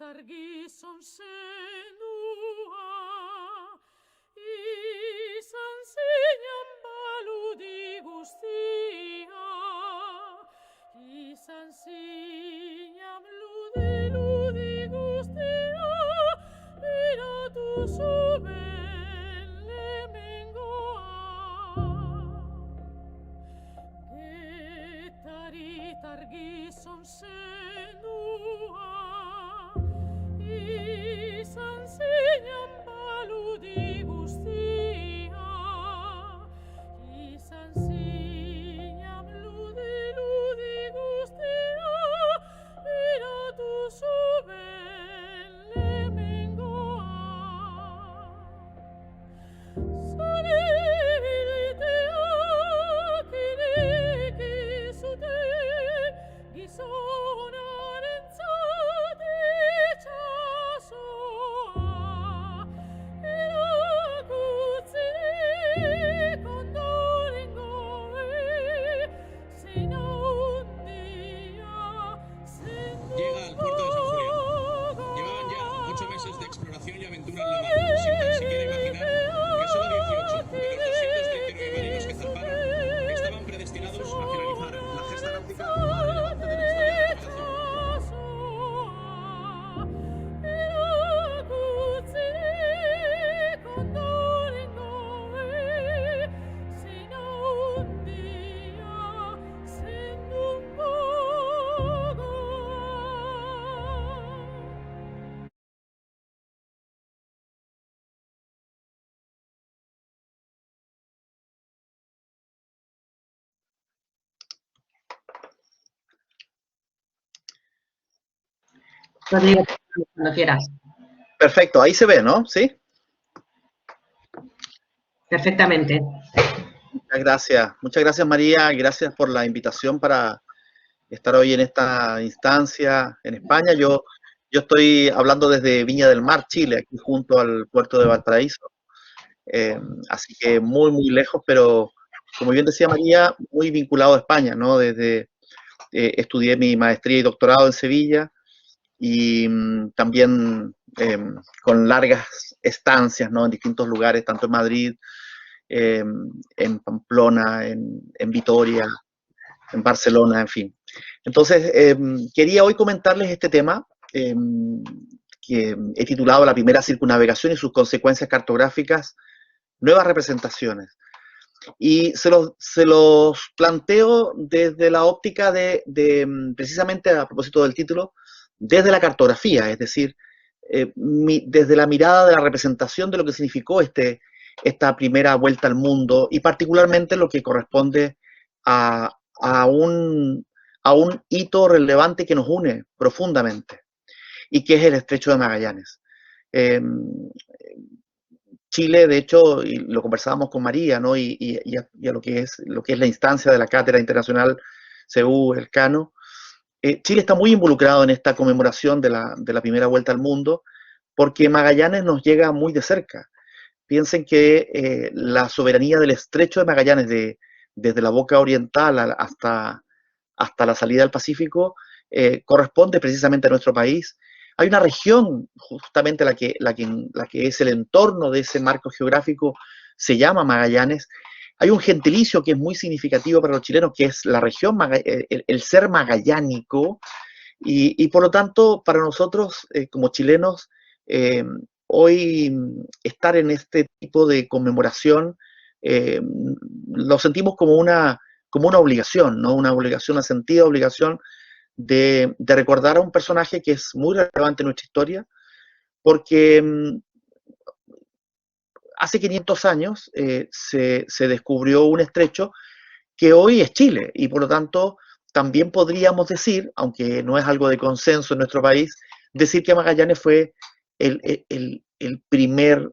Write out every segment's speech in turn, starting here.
argison senua, izan zeinan baludi guztia, izan zeinan ludi guztia, biratu zuben lemengoa. Getarit argizon zenua, izan zeinan baludi guztia, izan zeinan ludi guztia, biratu zuben lemengoa. Zarebilteak ireki zuten gizonarentzat itxasoa, erakutzirik ondorengoei zein handia zendu. Llega al puerto de San Julián. Llevaban ya 8 meses de exploración y aventura en la mar, sin tan siquiera imaginar que solo 18 de los 239 marinos que zarparon estaban predestinados a finalizar la gesta náutica más relevante de la historia de la navegación. Erakutzirik ondorengoei zein handia zenduko gogoa. Rodrigo, cuando quieras. Perfecto, ahí se ve, ¿no? ¿Sí? Perfectamente. Muchas gracias María, gracias por la invitación para estar hoy en esta instancia en España. Yo estoy hablando desde Viña del Mar, Chile, aquí junto al puerto de Valparaíso. Así que muy lejos, pero como bien decía María, muy vinculado a España, ¿no? Estudié mi maestría y doctorado en Sevilla y también con largas estancias, ¿no? En distintos lugares, tanto en Madrid, en Pamplona, en Vitoria, en Barcelona, en fin. Entonces, quería hoy comentarles este tema que he titulado La primera circunnavegación y sus consecuencias cartográficas, nuevas representaciones. Y se los planteo desde la óptica de precisamente a propósito del título, desde la cartografía, es decir, desde la mirada de la representación de lo que significó esta primera vuelta al mundo y particularmente lo que corresponde a un hito relevante que nos une profundamente y que es el Estrecho de Magallanes. Chile, de hecho, y lo conversábamos con María, ¿no? y a lo que es la instancia de la Cátedra Internacional CEU Elcano, Chile está muy involucrado en esta conmemoración de la primera vuelta al mundo porque Magallanes nos llega muy de cerca. Piensen que la soberanía del Estrecho de Magallanes, desde la boca oriental hasta la salida del Pacífico, corresponde precisamente a nuestro país. Hay una región, justamente la que es el entorno de ese marco geográfico, se llama Magallanes. Hay un gentilicio que es muy significativo para los chilenos, que es la región, el ser magallánico, y por lo tanto, para nosotros, como chilenos, hoy estar en este tipo de conmemoración lo sentimos como una obligación, ¿no? Una obligación, una sentida obligación de recordar a un personaje que es muy relevante en nuestra historia, porque hace 500 años se descubrió un estrecho que hoy es Chile, y por lo tanto también podríamos decir, aunque no es algo de consenso en nuestro país, decir que Magallanes fue el primer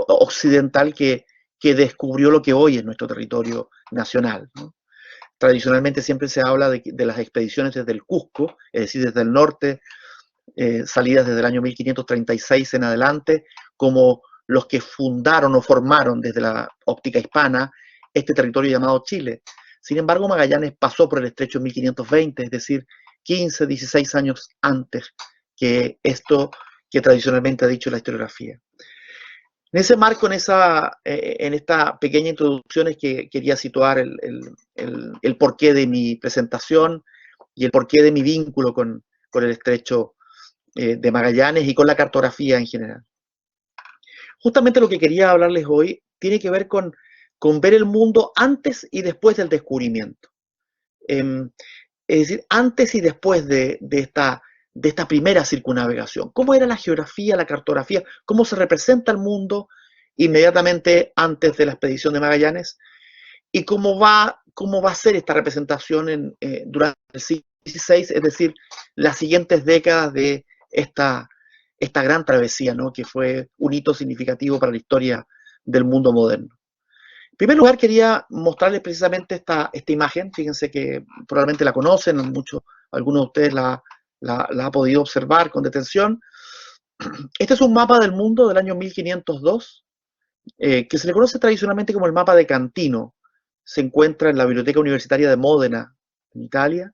occidental que descubrió lo que hoy es nuestro territorio nacional, ¿no? Tradicionalmente siempre se habla de las expediciones desde el Cusco, es decir, desde el norte, salidas desde el año 1536 en adelante, como los que fundaron o formaron desde la óptica hispana este territorio llamado Chile. Sin embargo, Magallanes pasó por el estrecho en 1520, es decir, 15, 16 años antes que esto que tradicionalmente ha dicho la historiografía. En ese marco, en esta pequeña introducción es que quería situar el porqué de mi presentación y el porqué de mi vínculo con el estrecho de Magallanes y con la cartografía en general. Justamente lo que quería hablarles hoy tiene que ver con ver el mundo antes y después del descubrimiento. Es decir, antes y después de esta primera circunnavegación. ¿Cómo era la geografía, la cartografía? ¿Cómo se representa el mundo inmediatamente antes de la expedición de Magallanes? ¿Y cómo va a ser esta representación durante el siglo XVI, es decir, las siguientes décadas de esta gran travesía, ¿no? Que fue un hito significativo para la historia del mundo moderno? En primer lugar, quería mostrarles precisamente esta imagen. Fíjense que probablemente la conocen, algunos de ustedes la ha podido observar con detención. Este es un mapa del mundo del año 1502, que se le conoce tradicionalmente como el mapa de Cantino. Se encuentra en la Biblioteca Universitaria de Módena, en Italia,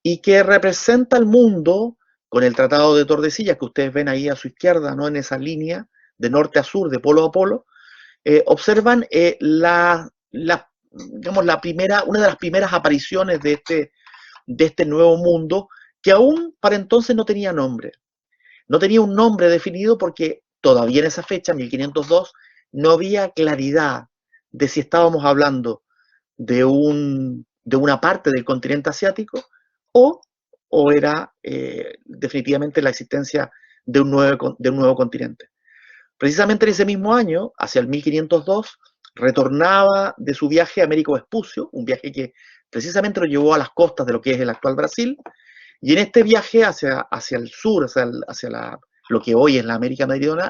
y que representa el mundo con el Tratado de Tordesillas, que ustedes ven ahí a su izquierda, ¿no? En esa línea de norte a sur, de polo a polo. Observan una de las primeras apariciones de este nuevo mundo, que aún para entonces no tenía nombre. No tenía un nombre definido porque todavía en esa fecha, 1502, no había claridad de si estábamos hablando de una parte del continente asiático o era definitivamente la existencia de un nuevo continente. Precisamente en ese mismo año, hacia el 1502, retornaba de su viaje a Américo Vespucio, un viaje que precisamente lo llevó a las costas de lo que es el actual Brasil, y en este viaje hacia el sur, hacia lo que hoy es la América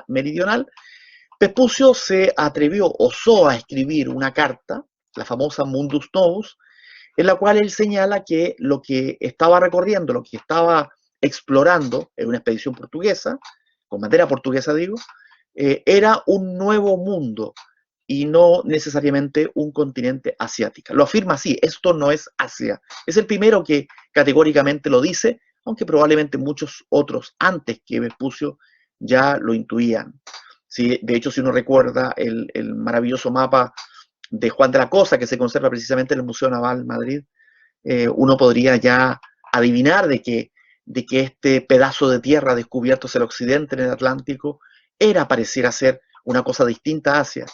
meridional, Vespucio se osó a escribir una carta, la famosa Mundus Novus, en la cual él señala que lo que estaba recorriendo, lo que estaba explorando en una expedición portuguesa, con bandera portuguesa digo, era un nuevo mundo y no necesariamente un continente asiático. Lo afirma así: esto no es Asia. Es el primero que categóricamente lo dice, aunque probablemente muchos otros antes que Vespucio ya lo intuían. Sí, de hecho, si uno recuerda el maravilloso mapa de Juan de la Cosa, que se conserva precisamente en el Museo Naval Madrid, uno podría ya adivinar de que este pedazo de tierra descubierto hacia el occidente en el Atlántico pareciera ser una cosa distinta a Asia.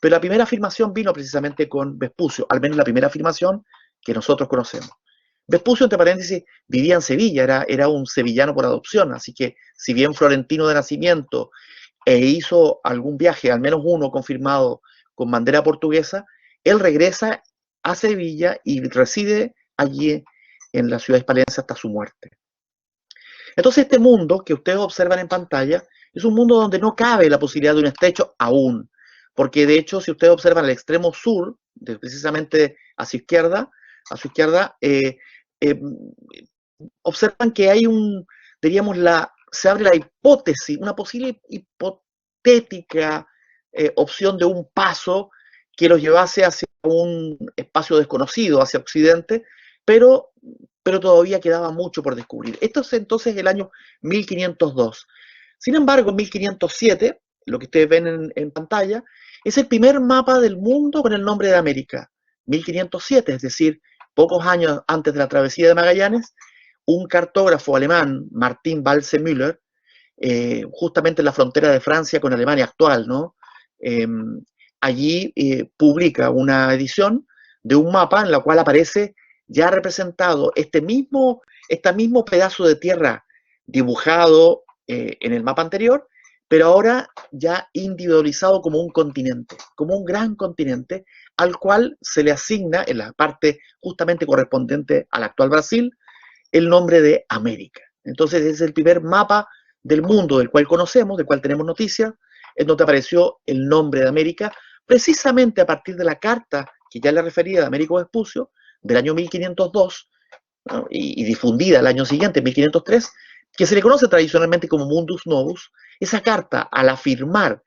Pero la primera afirmación vino precisamente con Vespucio, al menos la primera afirmación que nosotros conocemos. Vespucio, entre paréntesis, vivía en Sevilla, era un sevillano por adopción, así que si bien florentino de nacimiento hizo algún viaje, al menos uno confirmado con bandera portuguesa, él regresa a Sevilla y reside allí en la ciudad hispalense hasta su muerte. Entonces este mundo que ustedes observan en pantalla es un mundo donde no cabe la posibilidad de un estrecho aún, porque de hecho si ustedes observan el extremo sur, precisamente a su izquierda, observan que hay se abre la hipótesis, una posible hipotética opción de un paso que los llevase hacia un espacio desconocido, hacia Occidente, pero todavía quedaba mucho por descubrir. Esto es entonces el año 1502. Sin embargo, en 1507, lo que ustedes ven en pantalla, es el primer mapa del mundo con el nombre de América. 1507, es decir, pocos años antes de la travesía de Magallanes, un cartógrafo alemán, Martin Balse-Müller, justamente en la frontera de Francia con Alemania actual, ¿no? Allí publica una edición de un mapa en la cual aparece ya representado este mismo pedazo de tierra dibujado en el mapa anterior, pero ahora ya individualizado como un continente, como un gran continente, al cual se le asigna, en la parte justamente correspondiente al actual Brasil, el nombre de América. Entonces es el primer mapa del mundo del cual conocemos, del cual tenemos noticia, en donde apareció el nombre de América, precisamente a partir de la carta que ya le refería de Américo Vespucio, del año 1502, ¿no? y difundida el año siguiente, 1503, que se le conoce tradicionalmente como Mundus Novus. Esa carta, al afirmar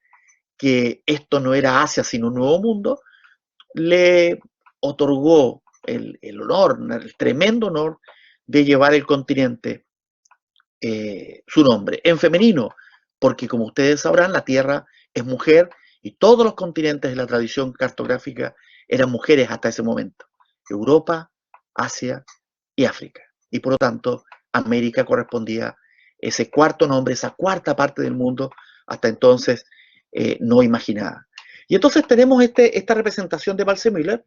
que esto no era Asia sino un nuevo mundo, le otorgó el honor, el tremendo honor de llevar el continente su nombre. En femenino, porque como ustedes sabrán, la Tierra es mujer y todos los continentes de la tradición cartográfica eran mujeres hasta ese momento. Europa, Asia y África. Y por lo tanto, América correspondía ese cuarto nombre, esa cuarta parte del mundo, hasta entonces no imaginada. Y entonces tenemos esta representación de Waldseemüller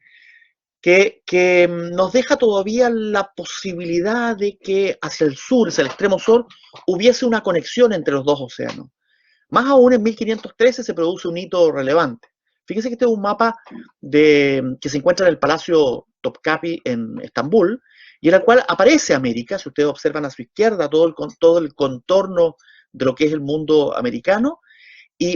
que nos deja todavía la posibilidad de que hacia el sur, hacia el extremo sur, hubiese una conexión entre los dos océanos. Más aún en 1513 se produce un hito relevante. Fíjense que este es un mapa que se encuentra en el Palacio Topkapi en Estambul, y en el cual aparece América. Si ustedes observan a su izquierda todo el contorno de lo que es el mundo americano,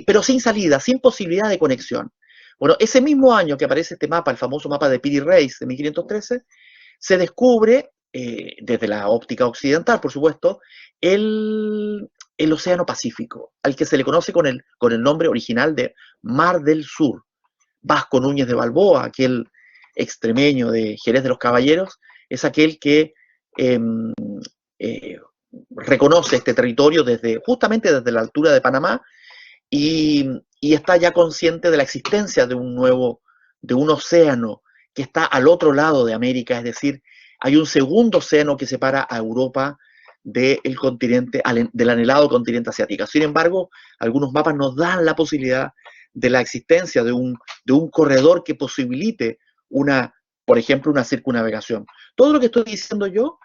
pero sin salida, sin posibilidad de conexión. Bueno, ese mismo año que aparece este mapa, el famoso mapa de Piri Reis de 1513, se descubre, desde la óptica occidental, por supuesto, el Océano Pacífico, al que se le conoce con el nombre original de Mar del Sur. Vasco Núñez de Balboa, aquel extremeño de Jerez de los Caballeros, es aquel que reconoce este territorio justamente desde la altura de Panamá y está ya consciente de la existencia de un océano que está al otro lado de América, es decir, hay un segundo océano que separa a Europa del anhelado continente asiático. Sin embargo, algunos mapas nos dan la posibilidad de la existencia de un corredor que posibilite por ejemplo, una circunnavegación. Todo lo que estoy diciendo yo,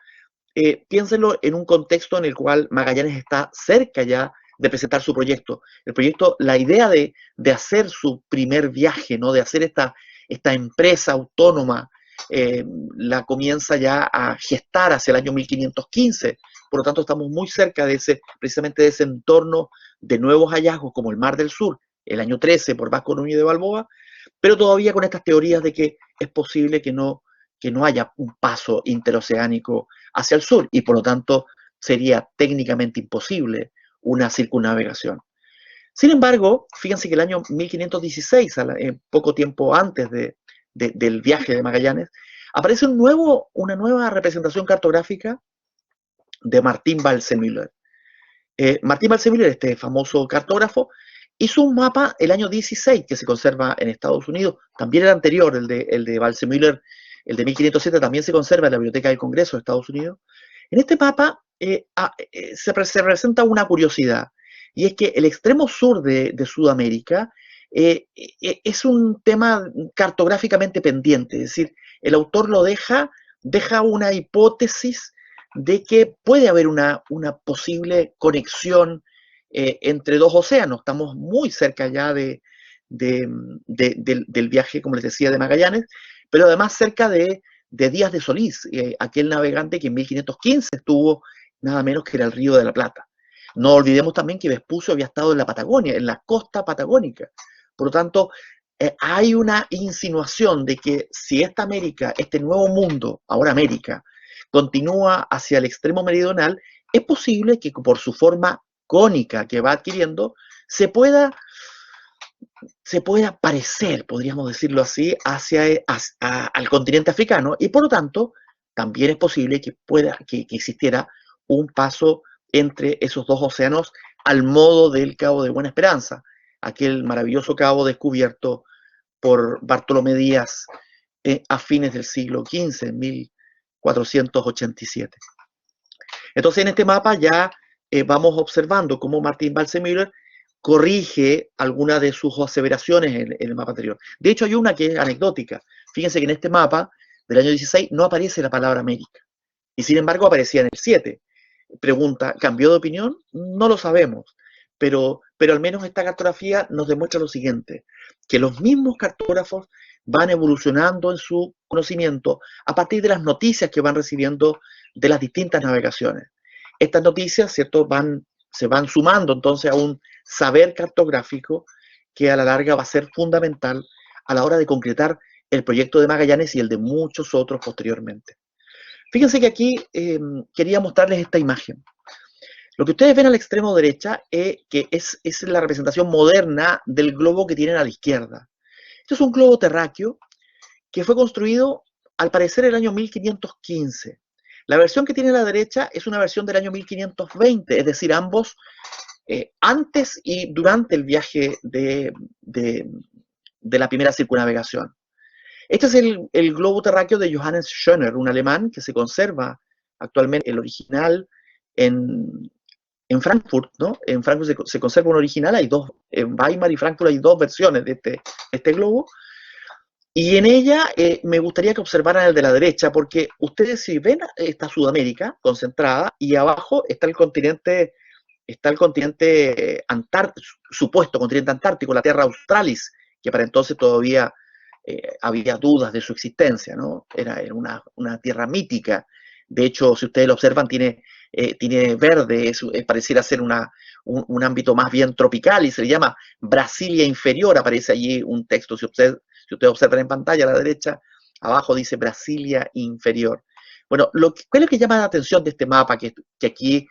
piénsenlo en un contexto en el cual Magallanes está cerca ya de presentar su proyecto. El proyecto, la idea de hacer su primer viaje, ¿no? De hacer esta empresa autónoma, la comienza ya a gestar hacia el año 1515. Por lo tanto, estamos muy cerca precisamente de ese entorno de nuevos hallazgos, como el Mar del Sur, el año 13, por Vasco Núñez de Balboa, pero todavía con estas teorías de que es posible que no haya un paso interoceánico hacia el sur, y por lo tanto sería técnicamente imposible una circunnavegación. Sin embargo, fíjense que el año 1516, poco tiempo antes del viaje de Magallanes, aparece una nueva representación cartográfica de Martín Waldseemüller. Martín Waldseemüller, este famoso cartógrafo, hizo un mapa el año 16 que se conserva en Estados Unidos. También era anterior, el de Waldseemüller, el de 1507, también se conserva en la Biblioteca del Congreso de Estados Unidos. En este mapa se presenta una curiosidad, y es que el extremo sur de Sudamérica es un tema cartográficamente pendiente, es decir, el autor lo deja una hipótesis de que puede haber una posible conexión entre dos océanos. Estamos muy cerca ya del viaje, como les decía, de Magallanes, pero además cerca de Díaz de Solís, aquel navegante que en 1515 estuvo nada menos que en el Río de la Plata. No olvidemos también que Vespucio había estado en la Patagonia, en la costa patagónica. Por lo tanto, hay una insinuación de que si esta América, este nuevo mundo, ahora América, continúa hacia el extremo meridional, es posible que por su forma cónica que va adquiriendo, se pueda parecer, podríamos decirlo así, al continente africano, y por lo tanto, también es posible que existiera un paso entre esos dos océanos al modo del Cabo de Buena Esperanza, aquel maravilloso cabo descubierto por Bartolomé Díaz a fines del siglo XV, en 1487. Entonces, en este mapa ya vamos observando cómo Martín Waldseemüller corrige algunas de sus aseveraciones en el mapa anterior. De hecho, hay una que es anecdótica. Fíjense que en este mapa del año 16 no aparece la palabra América, y sin embargo aparecía en el 7. Pregunta, ¿cambió de opinión? No lo sabemos, pero al menos esta cartografía nos demuestra lo siguiente, que los mismos cartógrafos van evolucionando en su conocimiento a partir de las noticias que van recibiendo de las distintas navegaciones. Estas noticias, ¿cierto?, se van sumando entonces a un saber cartográfico que a la larga va a ser fundamental a la hora de concretar el proyecto de Magallanes y el de muchos otros posteriormente. Fíjense que aquí quería mostrarles esta imagen. Lo que ustedes ven a la extremo derecha que es la representación moderna del globo que tienen a la izquierda. Este es un globo terráqueo que fue construido, al parecer, en el año 1515. La versión que tiene la derecha es una versión del año 1520, es decir, ambos antes y durante el viaje de la primera circunnavegación. Este es el globo terráqueo de Johannes Schöner, un alemán que se conserva actualmente el original en Frankfurt, ¿no? En Frankfurt se conserva un original, hay dos, en Weimar y Frankfurt hay dos versiones de este globo, y en ella me gustaría que observaran el de la derecha, porque ustedes si ven, está Sudamérica concentrada, y abajo está el continente supuesto continente antártico, la Terra Australis, que para entonces todavía había dudas de su existencia, ¿no? Era una tierra mítica. De hecho, si ustedes lo observan, tiene verde, pareciera ser un ámbito más bien tropical y se le llama Brasilia Inferior. Aparece allí un texto, si ustedes observan en pantalla a la derecha, abajo dice Brasilia Inferior. Bueno, ¿cuál es lo que llama la atención de este mapa que aquí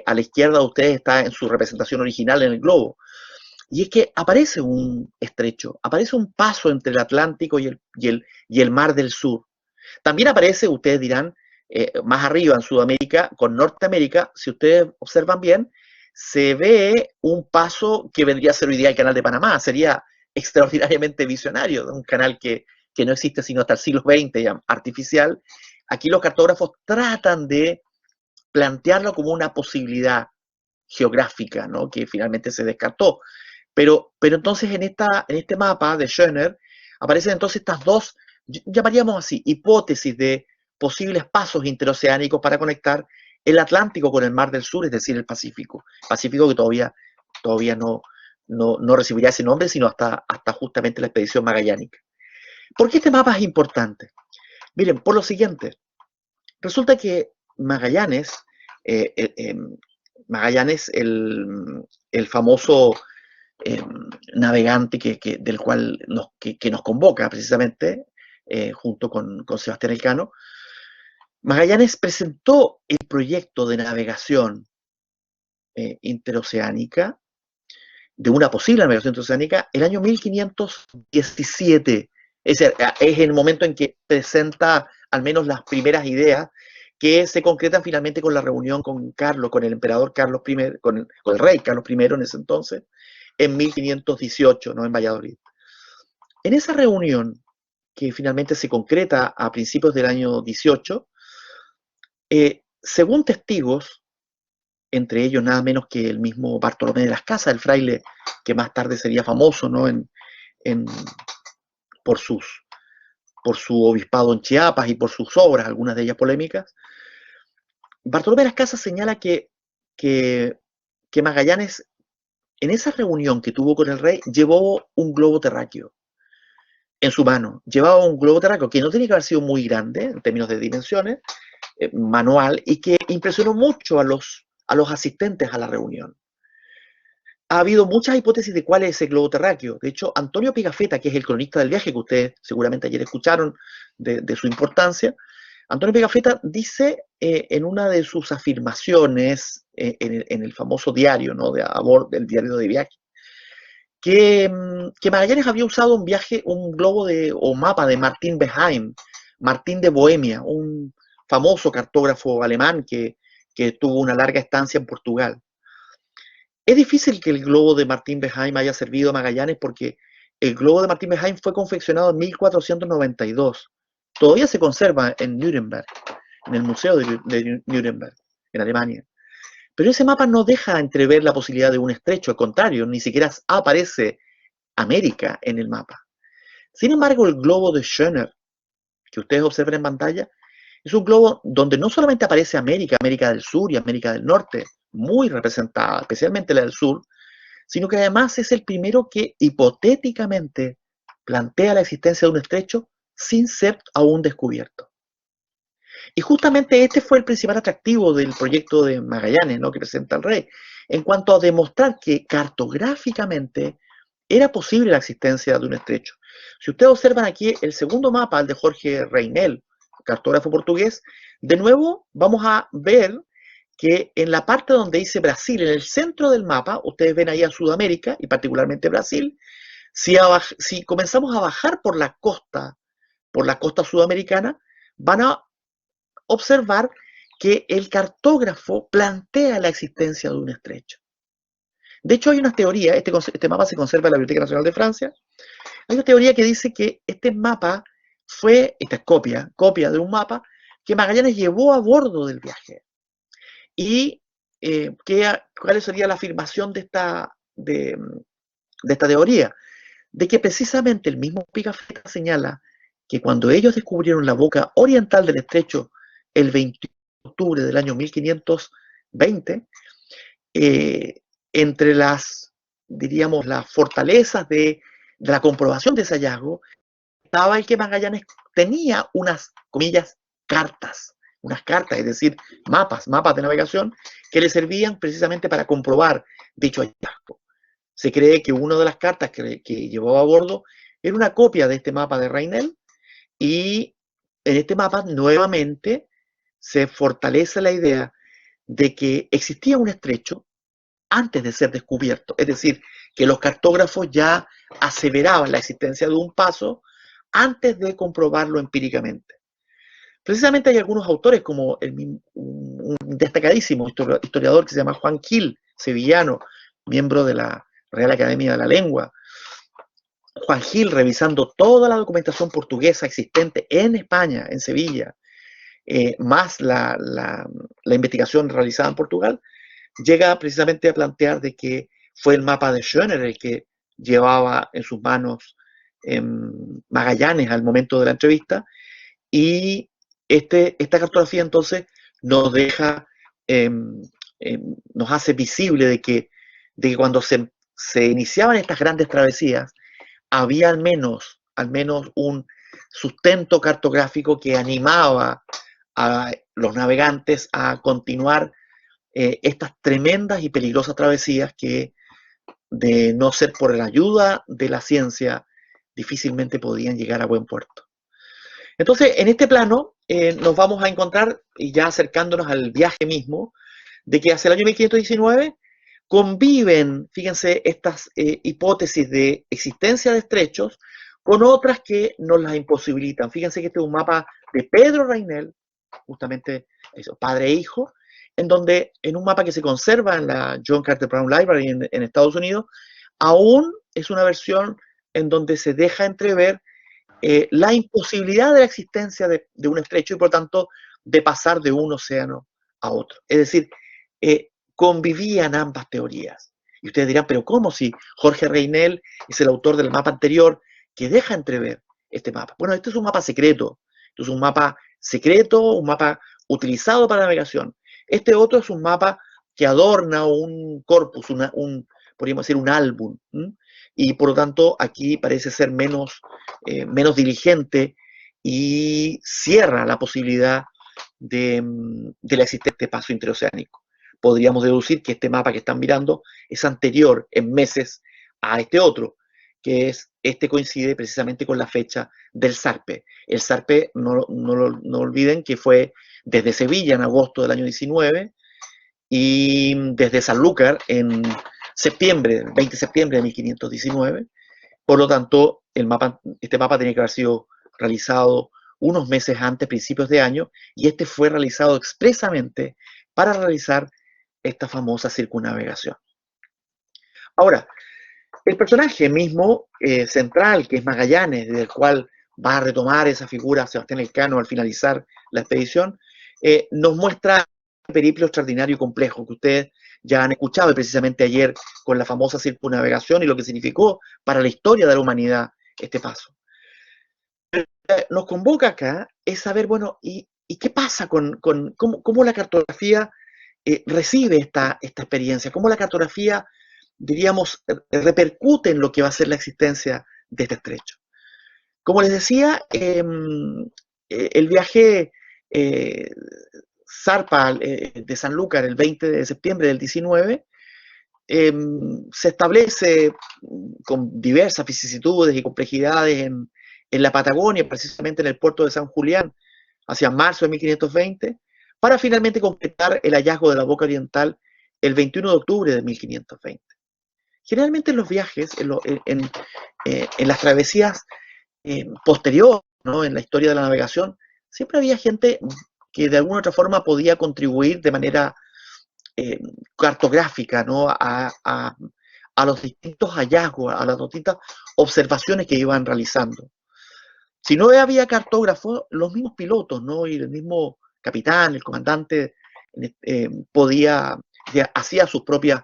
a la izquierda de ustedes está en su representación original en el globo? Y es que aparece un estrecho, aparece un paso entre el Atlántico y el Mar del Sur. También aparece, ustedes dirán, más arriba en Sudamérica, con Norteamérica, si ustedes observan bien, se ve un paso que vendría a ser hoy día el Canal de Panamá. Sería extraordinariamente visionario, un canal que no existe sino hasta el siglo XX, ya, artificial. Aquí los cartógrafos tratan de plantearlo como una posibilidad geográfica, ¿no? Que finalmente se descartó. Pero entonces en este mapa de Schöner aparecen entonces estas dos, llamaríamos así, hipótesis de posibles pasos interoceánicos para conectar el Atlántico con el Mar del Sur, es decir, el Pacífico. Pacífico que todavía no recibiría ese nombre, sino hasta justamente la expedición magallánica. ¿Por qué este mapa es importante? Miren, por lo siguiente, resulta que Magallanes, el famoso navegante del cual nos convoca precisamente, junto con Sebastián Elcano, Magallanes presentó el proyecto de navegación interoceánica, de una posible navegación interoceánica, el año 1517. Es el momento en que presenta al menos las primeras ideas que se concretan finalmente con la reunión con el emperador Carlos I, con el rey Carlos I en ese entonces, en 1518, ¿no? En Valladolid. En esa reunión, que finalmente se concreta a principios del año 18, según testigos, entre ellos nada menos que el mismo Bartolomé de las Casas, el fraile que más tarde sería famoso, ¿no? por su obispado en Chiapas y por sus obras, algunas de ellas polémicas, Bartolomé de las Casas señala que Magallanes, en esa reunión que tuvo con el rey, llevó un globo terráqueo en su mano. Llevaba un globo terráqueo que no tenía que haber sido muy grande en términos de dimensiones, manual, y que impresionó mucho a los asistentes a la reunión. Ha habido muchas hipótesis de cuál es ese globo terráqueo. De hecho, Antonio Pigafetta, que es el cronista del viaje, que ustedes seguramente ayer escucharon de su importancia, Antonio Pigafetta dice en una de sus afirmaciones en el famoso diario, ¿no? A bordo del diario de viaje, que Magallanes había usado un globo o mapa de Martín Behaim, Martín de Bohemia, un famoso cartógrafo alemán que tuvo una larga estancia en Portugal. Es difícil que el globo de Martín Behaim haya servido a Magallanes porque el globo de Martín Behaim fue confeccionado en 1492. Todavía se conserva en Nuremberg, en el Museo de Nuremberg, en Alemania. Pero ese mapa no deja entrever la posibilidad de un estrecho, al contrario, ni siquiera aparece América en el mapa. Sin embargo, el globo de Schöner, que ustedes observan en pantalla, es un globo donde no solamente aparece América del Sur y América del Norte, muy representada, especialmente la del Sur, sino que además es el primero que hipotéticamente plantea la existencia de un estrecho sin ser aún descubierto. Y justamente este fue el principal atractivo del proyecto de Magallanes, ¿no? Que presenta el rey, en cuanto a demostrar que cartográficamente era posible la existencia de un estrecho. Si ustedes observan aquí el segundo mapa, el de Jorge Reinel, cartógrafo portugués, de nuevo vamos a ver que en la parte donde dice Brasil, en el centro del mapa, ustedes ven ahí a Sudamérica, y particularmente Brasil. Si comenzamos a bajar por la costa sudamericana, van a observar que el cartógrafo plantea la existencia de un estrecho. De hecho, hay una teoría, este mapa se conserva en la Biblioteca Nacional de Francia, hay una teoría que dice que este mapa fue, esta es copia de un mapa que Magallanes llevó a bordo del viaje. Y ¿cuál sería la afirmación de esta teoría? De que precisamente el mismo Pigafetta señala que cuando ellos descubrieron la boca oriental del estrecho el 21 de octubre del año 1520, entre diríamos, las fortalezas de la comprobación de ese hallazgo, estaba el que Magallanes tenía unas, comillas, unas cartas, es decir, mapas de navegación, que le servían precisamente para comprobar dicho hallazgo. Se cree que una de las cartas que llevaba a bordo era una copia de este mapa de Rainel, y en este mapa nuevamente se fortalece la idea de que existía un estrecho antes de ser descubierto, es decir, que los cartógrafos ya aseveraban la existencia de un paso antes de comprobarlo empíricamente. Precisamente hay algunos autores, como un destacadísimo historiador que se llama Juan Gil, sevillano, miembro de la Real Academia de la Lengua. Juan Gil, revisando toda la documentación portuguesa existente en España, en Sevilla, más la investigación realizada en Portugal, llega precisamente a plantear de que fue el mapa de Schöner el que llevaba en sus manos Magallanes al momento de la entrevista, y esta cartografía entonces nos deja, nos hace visible de que cuando se iniciaban estas grandes travesías, había al menos un sustento cartográfico que animaba a los navegantes a continuar estas tremendas y peligrosas travesías que, de no ser por la ayuda de la ciencia, difícilmente podían llegar a buen puerto. Entonces, en este plano nos vamos a encontrar, y ya acercándonos al viaje mismo, de que hacia el año 1519 conviven, fíjense, estas hipótesis de existencia de estrechos con otras que nos las imposibilitan. Fíjense que este es un mapa de Pedro Rainel, justamente eso, padre e hijo, en donde, en un mapa que se conserva en la John Carter Brown Library en Estados Unidos, aún es una versión en donde se deja entrever la imposibilidad de la existencia de un estrecho y, por tanto, de pasar de un océano a otro. Es decir, convivían ambas teorías. Y ustedes dirán, pero ¿cómo si Jorge Rainel es el autor del mapa anterior que deja entrever este mapa? Bueno, este es un mapa secreto. Esto es un mapa secreto, un mapa utilizado para navegación. Este otro es un mapa que adorna un corpus, podríamos decir un álbum, y por lo tanto aquí parece ser menos diligente y cierra la posibilidad de la existencia de este paso interoceánico. Podríamos deducir que este mapa que están mirando es anterior en meses a este otro, que coincide precisamente con la fecha del zarpe. El zarpe, no olviden que fue desde Sevilla en agosto del año 19 y desde Sanlúcar en septiembre, 20 de septiembre de 1519. Por lo tanto, este mapa tenía que haber sido realizado unos meses antes, principios de año, y este fue realizado expresamente para realizar esta famosa circunnavegación. Ahora, el personaje mismo central, que es Magallanes, del cual va a retomar esa figura Sebastián Elcano al finalizar la expedición, nos muestra un periplo extraordinario y complejo que ustedes ya han escuchado, y precisamente ayer con la famosa circunnavegación y lo que significó para la historia de la humanidad este paso. Nos convoca acá es saber, bueno, ¿y qué pasa cómo la cartografía recibe esta experiencia? ¿Cómo la cartografía, diríamos, repercute en lo que va a ser la existencia de este estrecho? Como les decía, el viaje zarpa de Sanlúcar el 20 de septiembre del 19, se establece con diversas vicisitudes y complejidades en la Patagonia, precisamente en el puerto de San Julián, hacia marzo de 1520, para finalmente completar el hallazgo de la boca oriental el 21 de octubre de 1520. Generalmente en los viajes, en las travesías posteriores, ¿no?, en la historia de la navegación, siempre había gente que de alguna otra forma podía contribuir de manera cartográfica, ¿no? a los distintos hallazgos, a las distintas observaciones que iban realizando. Si no había cartógrafos, los mismos pilotos, ¿no? Y el mismo capitán, el comandante, hacía sus propios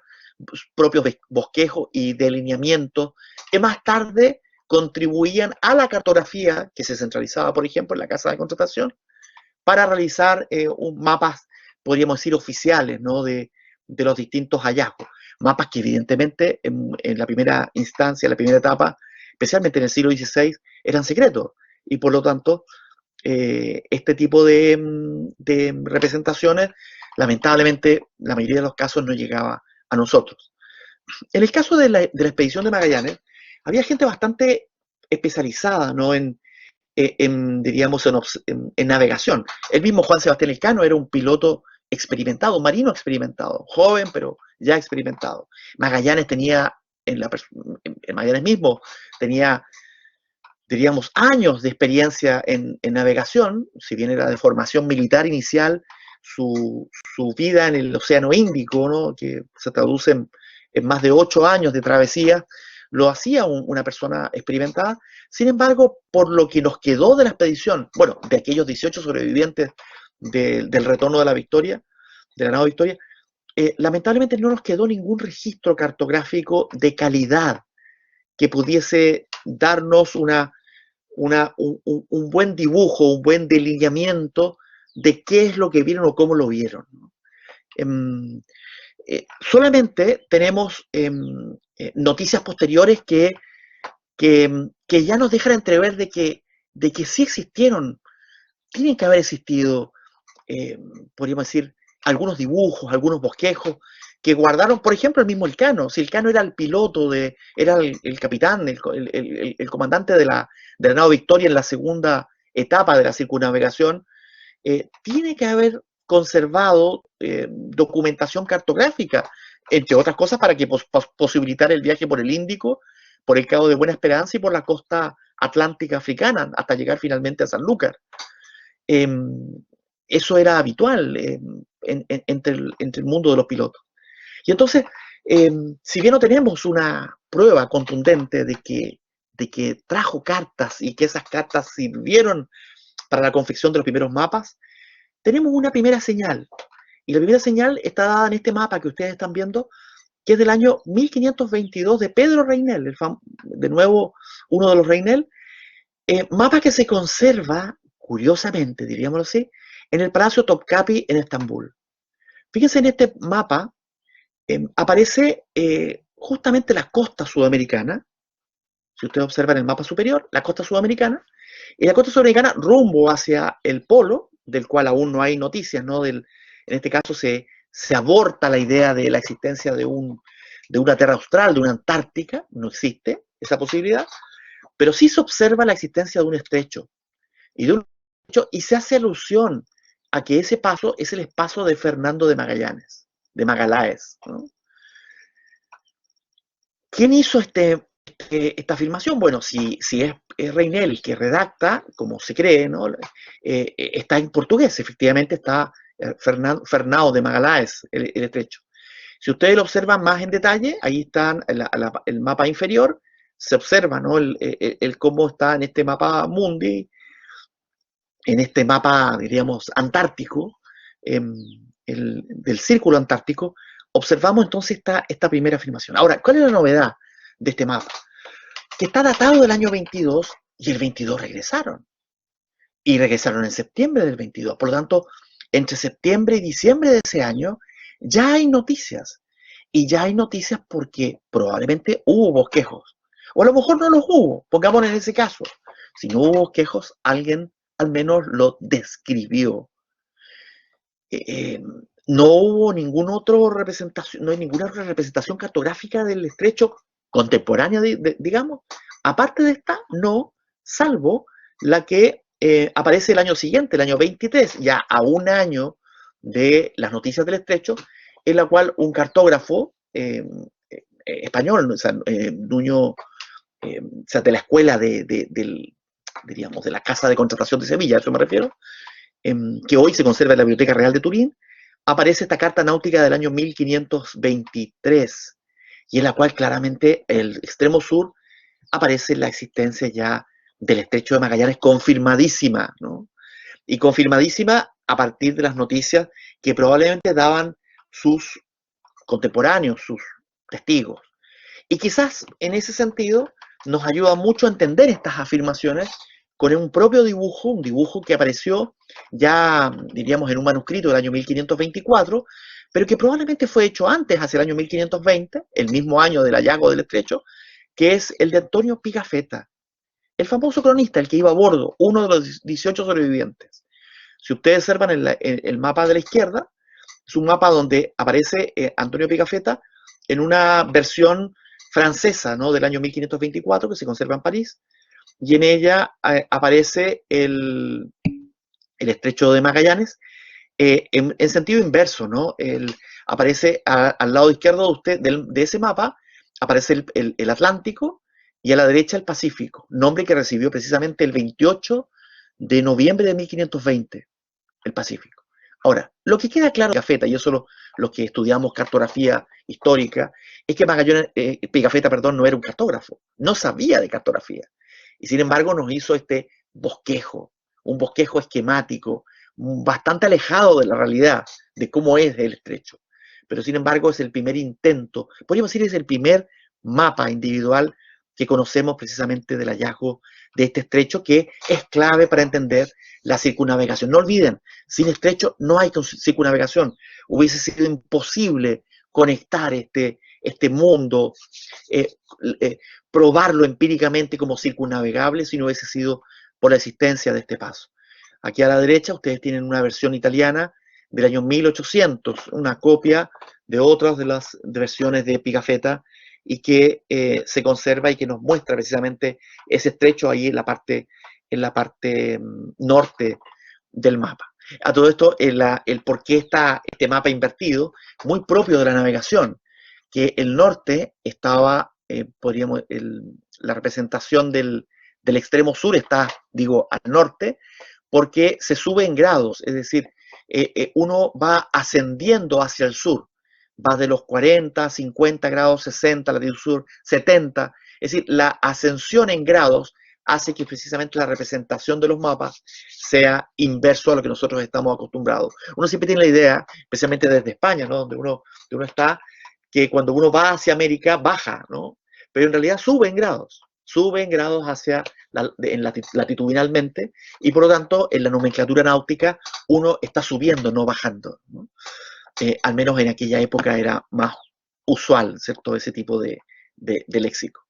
bosquejos y delineamientos que más tarde contribuían a la cartografía que se centralizaba, por ejemplo, en la casa de contratación, para realizar mapas, podríamos decir, oficiales, ¿no? de los distintos hallazgos. Mapas que evidentemente en la primera instancia, en la primera etapa, especialmente en el siglo XVI, eran secretos. Y por lo tanto, este tipo de representaciones, lamentablemente, la mayoría de los casos no llegaba a nosotros. En el caso de la expedición de Magallanes, había gente bastante especializada, ¿no? diríamos, en navegación. El mismo Juan Sebastián Elcano era un piloto experimentado, un marino experimentado, joven, pero ya experimentado. Magallanes tenía, en Magallanes mismo, tenía, diríamos, años de experiencia en navegación, si bien era de formación militar inicial, su vida en el Océano Índico, ¿no? Que se traduce en más de 8 años de travesía, lo hacía una persona experimentada. Sin embargo, por lo que nos quedó de la expedición, bueno, de aquellos 18 sobrevivientes del retorno de la Victoria, de la nave Victoria, lamentablemente no nos quedó ningún registro cartográfico de calidad que pudiese darnos un buen dibujo, un buen delineamiento de qué es lo que vieron o cómo lo vieron. Solamente tenemos noticias posteriores que ya nos dejan entrever de que sí existieron, tienen que haber existido, podríamos decir, algunos dibujos, algunos bosquejos, que guardaron, por ejemplo, el mismo Elcano. Si Elcano era el piloto, era el capitán, el comandante de la nave Victoria en la segunda etapa de la circunnavegación, tiene que haber conservado documentación cartográfica, entre otras cosas para que posibilitar el viaje por el Índico, por el Cabo de Buena Esperanza y por la costa atlántica africana, hasta llegar finalmente a Sanlúcar. Eso era habitual entre el mundo de los pilotos. Y entonces, si bien no tenemos una prueba contundente de que trajo cartas y que esas cartas sirvieron para la confección de los primeros mapas, tenemos una primera señal. Y la primera señal está dada en este mapa que ustedes están viendo, que es del año 1522 de Pedro Reinel, de nuevo uno de los Reinel, mapa que se conserva, curiosamente, diríamoslo así, en el Palacio Topkapi en Estambul. Fíjense, en este mapa aparece justamente la costa sudamericana. Si ustedes observan el mapa superior, la costa sudamericana, y la costa sudamericana rumbo hacia el polo, del cual aún no hay noticias, ¿no? En este caso se aborta la idea de la existencia de una tierra austral, de una Antártica, no existe esa posibilidad, pero sí se observa la existencia de un estrecho, y se hace alusión a que ese paso es el paso de Fernando de Magallanes, de Magaláes, ¿no? ¿Quién hizo esta afirmación? Bueno, si es Reinel que redacta, como se cree, ¿no? Está en portugués, efectivamente está Fernão de Magaláes, el estrecho. Si ustedes lo observan más en detalle, ahí está el mapa inferior, se observa, ¿no? el cómo está en este mapa mundi, en este mapa, diríamos, antártico, del círculo antártico, observamos entonces esta primera afirmación. Ahora, ¿cuál es la novedad de este mapa? Que está datado del año 22 y el 22 regresaron. Y regresaron en septiembre del 22. Por lo tanto, entre septiembre y diciembre de ese año ya hay noticias. Y ya hay noticias porque probablemente hubo bosquejos. O a lo mejor no los hubo, pongamos en ese caso. Si no hubo bosquejos, alguien al menos lo describió. No hubo ninguna otra representación, no hay ninguna otra representación cartográfica del estrecho contemporánea, digamos. Aparte de esta, no, salvo la que aparece el año siguiente, el año 23, ya a un año de las noticias del estrecho, en la cual un cartógrafo español, o sea, Nuño, o sea, de la escuela diríamos, de la Casa de Contratación de Sevilla, a eso me refiero, que hoy se conserva en la Biblioteca Real de Turín, aparece esta carta náutica del año 1523, y en la cual claramente el extremo sur aparece la existencia ya del Estrecho de Magallanes confirmadísima, ¿no? Y confirmadísima a partir de las noticias que probablemente daban sus contemporáneos, sus testigos. Y quizás en ese sentido nos ayuda mucho a entender estas afirmaciones con un propio dibujo, un dibujo que apareció ya, diríamos, en un manuscrito del año 1524, pero que probablemente fue hecho antes, hacia el año 1520, el mismo año del hallazgo del estrecho, que es el de Antonio Pigafetta, el famoso cronista, el que iba a bordo, uno de los 18 sobrevivientes. Si ustedes observan el mapa de la izquierda, es un mapa donde aparece Antonio Pigafetta en una versión francesa, ¿no?, del año 1524, que se conserva en París, y en ella aparece el estrecho de Magallanes en sentido inverso, ¿no? Aparece al lado izquierdo de usted de ese mapa, aparece el Atlántico y a la derecha el Pacífico, nombre que recibió precisamente el 28 de noviembre de 1520, el Pacífico. Ahora, lo que queda claro de Pigafetta, y eso los que estudiamos cartografía histórica, es que Pigafetta, no era un cartógrafo, no sabía de cartografía, y sin embargo nos hizo este bosquejo, un bosquejo esquemático, bastante alejado de la realidad, de cómo es el estrecho. Pero sin embargo es el primer intento, podríamos decir es el primer mapa individual que conocemos precisamente del hallazgo de este estrecho, que es clave para entender la circunnavegación. No olviden, sin estrecho no hay circunnavegación. Hubiese sido imposible conectar este mundo, probarlo empíricamente como circunnavegable si no hubiese sido por la existencia de este paso. Aquí a la derecha ustedes tienen una versión italiana del año 1800, una copia de otras de las versiones de Pigafetta y que se conserva y que nos muestra precisamente ese estrecho ahí en la parte norte del mapa. A todo esto, el por qué está este mapa invertido, muy propio de la navegación, que el norte estaba, la representación del extremo sur está, digo, al norte, porque se sube en grados, es decir, uno va ascendiendo hacia el sur, va de los 40, 50 grados, 60, latitud sur, 70, es decir, la ascensión en grados hace que precisamente la representación de los mapas sea inverso a lo que nosotros estamos acostumbrados. Uno siempre tiene la idea, especialmente desde España, ¿no?, donde uno está, que cuando uno va hacia América baja, ¿no?, pero en realidad sube en grados latitudinalmente, y por lo tanto en la nomenclatura náutica uno está subiendo, no bajando, ¿no? Al menos en aquella época era más usual, ¿cierto?, ese tipo de léxico.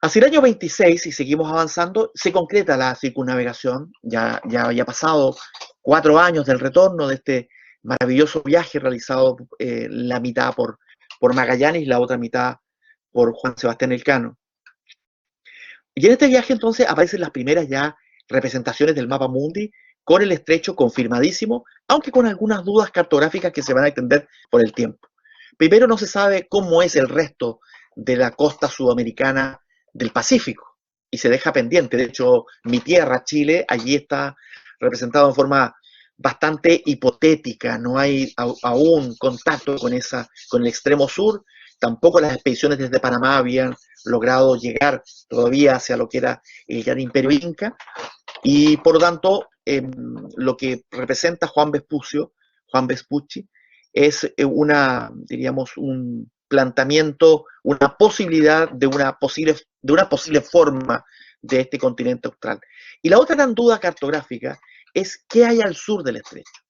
Hacia el año 26, y seguimos avanzando, se concreta la circunnavegación. Ya había pasado 4 años del retorno de este maravilloso viaje realizado la mitad por Magallanes y la otra mitad por Juan Sebastián Elcano. Y en este viaje entonces aparecen las primeras ya representaciones del mapa mundi con el estrecho confirmadísimo, aunque con algunas dudas cartográficas que se van a extender por el tiempo. Primero, no se sabe cómo es el resto de la costa sudamericana del Pacífico y se deja pendiente. De hecho, mi tierra, Chile, allí está representado en forma bastante hipotética. No hay aún contacto con el extremo sur. Tampoco las expediciones desde Panamá habían logrado llegar todavía hacia lo que era el gran imperio inca, y por lo tanto lo que representa Juan Vespucci es diríamos, un planteamiento, una posibilidad de una posible forma de este continente austral. Y la otra gran duda cartográfica es qué hay al sur del estrecho.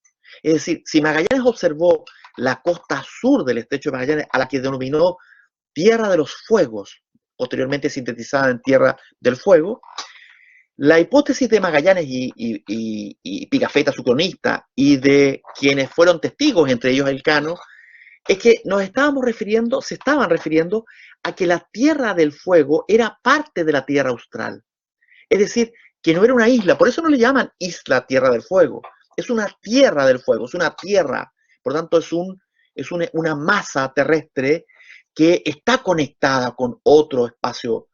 Es decir, si Magallanes observó la costa sur del estrecho de Magallanes, a la que denominó Tierra de los Fuegos, posteriormente sintetizada en Tierra del Fuego, la hipótesis de Magallanes y Pigafetta, su cronista, y de quienes fueron testigos, entre ellos Elcano, es que se estaban refiriendo a que la Tierra del Fuego era parte de la Tierra Austral. Es decir, que no era una isla, por eso no le llaman isla Tierra del Fuego. Es una Tierra del Fuego, es una tierra, por tanto es una masa terrestre que está conectada con otro espacio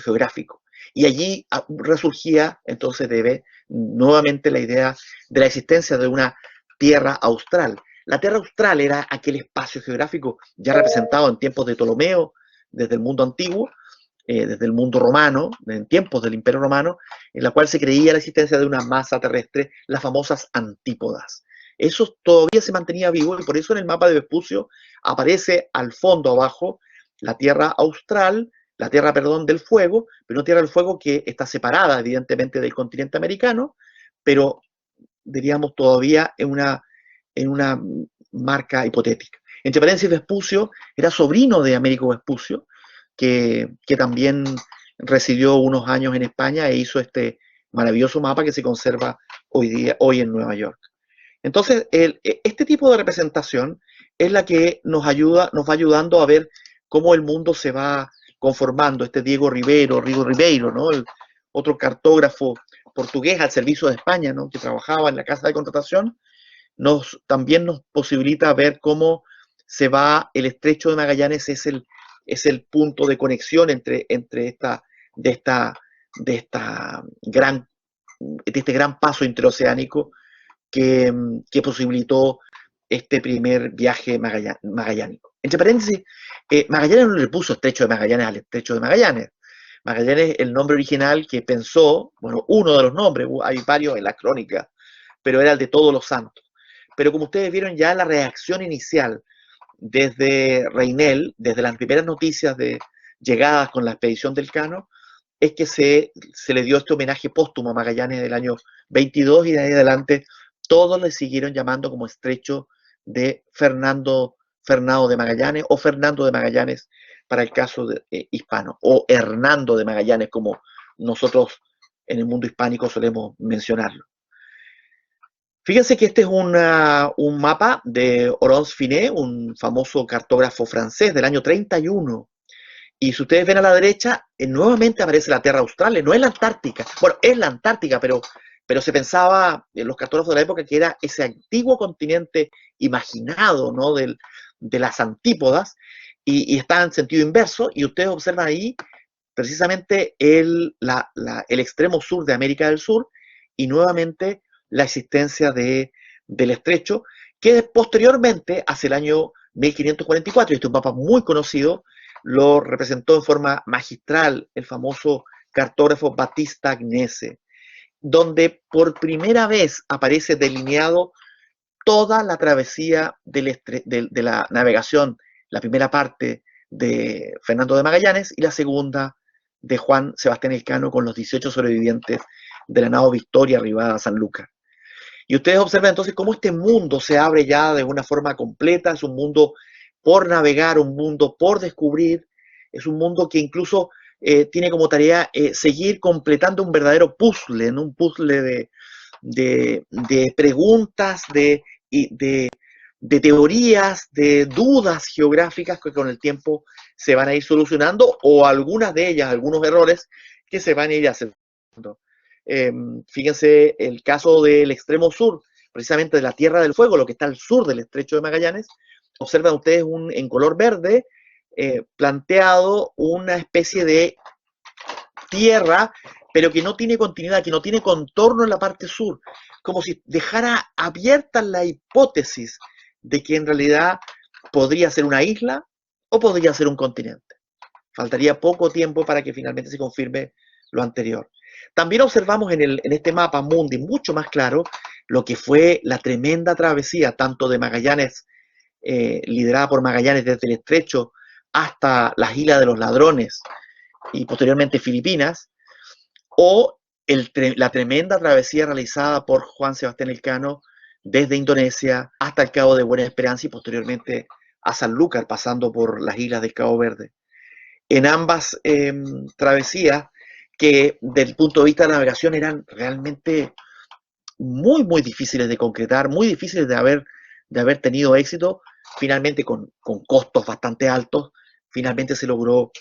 geográfico. Y allí resurgía entonces nuevamente la idea de la existencia de una tierra austral. La tierra austral era aquel espacio geográfico ya representado en tiempos de Ptolomeo, desde el mundo antiguo, desde el mundo romano, en tiempos del Imperio Romano, en la cual se creía la existencia de una masa terrestre, las famosas antípodas. Eso todavía se mantenía vivo y por eso en el mapa de Vespucio aparece al fondo abajo la tierra austral, la tierra, perdón, del fuego, pero una tierra del fuego que está separada evidentemente del continente americano, pero diríamos todavía en una marca hipotética. Entre paréntesis, Vespucio era sobrino de Américo Vespucio, que también residió unos años en España e hizo este maravilloso mapa que se conserva hoy en Nueva York. Entonces, este tipo de representación es la que nos va ayudando a ver cómo el mundo se va conformando. Este Diego Ribeiro, ¿no? El otro cartógrafo portugués al servicio de España, ¿no? Que trabajaba en la casa de contratación, también nos posibilita ver cómo se va el estrecho de Magallanes, es el punto de conexión entre este gran paso interoceánico que posibilitó este primer viaje magallánico. Entre paréntesis, Magallanes no le puso estrecho de Magallanes al estrecho de Magallanes. Magallanes, el nombre original que pensó, bueno, uno de los nombres, hay varios en la crónica, pero era el de Todos los Santos. Pero como ustedes vieron ya la reacción inicial desde Reinel, desde las primeras noticias de llegadas con la expedición del Cano, es que se le dio este homenaje póstumo a Magallanes del año 22 y de ahí adelante todos le siguieron llamando como estrecho de Fernando de Magallanes o Fernando de Magallanes para el caso hispano, o Hernando de Magallanes, como nosotros en el mundo hispánico solemos mencionarlo. Fíjense que este es un mapa de Oronce Finet, un famoso cartógrafo francés del año 31. Y si ustedes ven a la derecha, nuevamente aparece la Tierra Austral, no es la Antártica. Bueno, es la Antártica, pero se pensaba en los cartógrafos de la época que era ese antiguo continente imaginado, ¿no? de las antípodas, y está en sentido inverso, y ustedes observan ahí precisamente el extremo sur de América del Sur, y nuevamente la existencia del estrecho, que posteriormente, hacia el año 1544, y este es un mapa muy conocido, lo representó en forma magistral el famoso cartógrafo Battista Agnese, donde por primera vez aparece delineado toda la travesía de la navegación, la primera parte de Fernando de Magallanes y la segunda de Juan Sebastián Elcano con los 18 sobrevivientes de la nao Victoria arribada a San Lucas. Y ustedes observan entonces cómo este mundo se abre ya de una forma completa, es un mundo por navegar, un mundo por descubrir, es un mundo que incluso tiene como tarea seguir completando un verdadero puzzle, ¿no? Un puzzle de preguntas, de teorías, de dudas geográficas que con el tiempo se van a ir solucionando, o algunas de ellas, algunos errores que se van a ir haciendo. Fíjense el caso del extremo sur, precisamente de la Tierra del Fuego, lo que está al sur del estrecho de Magallanes. Observan ustedes en color verde planteado una especie de tierra, pero que no tiene continuidad, que no tiene contorno en la parte sur, como si dejara abierta la hipótesis de que en realidad podría ser una isla o podría ser un continente. Faltaría poco tiempo para que finalmente se confirme lo anterior. También observamos en este mapa mundi mucho más claro lo que fue la tremenda travesía, tanto de Magallanes, liderada por Magallanes desde el estrecho hasta las Islas de los Ladrones y posteriormente Filipinas, o la tremenda travesía realizada por Juan Sebastián Elcano desde Indonesia hasta el Cabo de Buena Esperanza y posteriormente a Sanlúcar, pasando por las islas del Cabo Verde. En ambas travesías, que desde el punto de vista de navegación eran realmente muy, muy difíciles de concretar, muy difíciles de haber tenido éxito, finalmente con costos bastante altos, finalmente se logró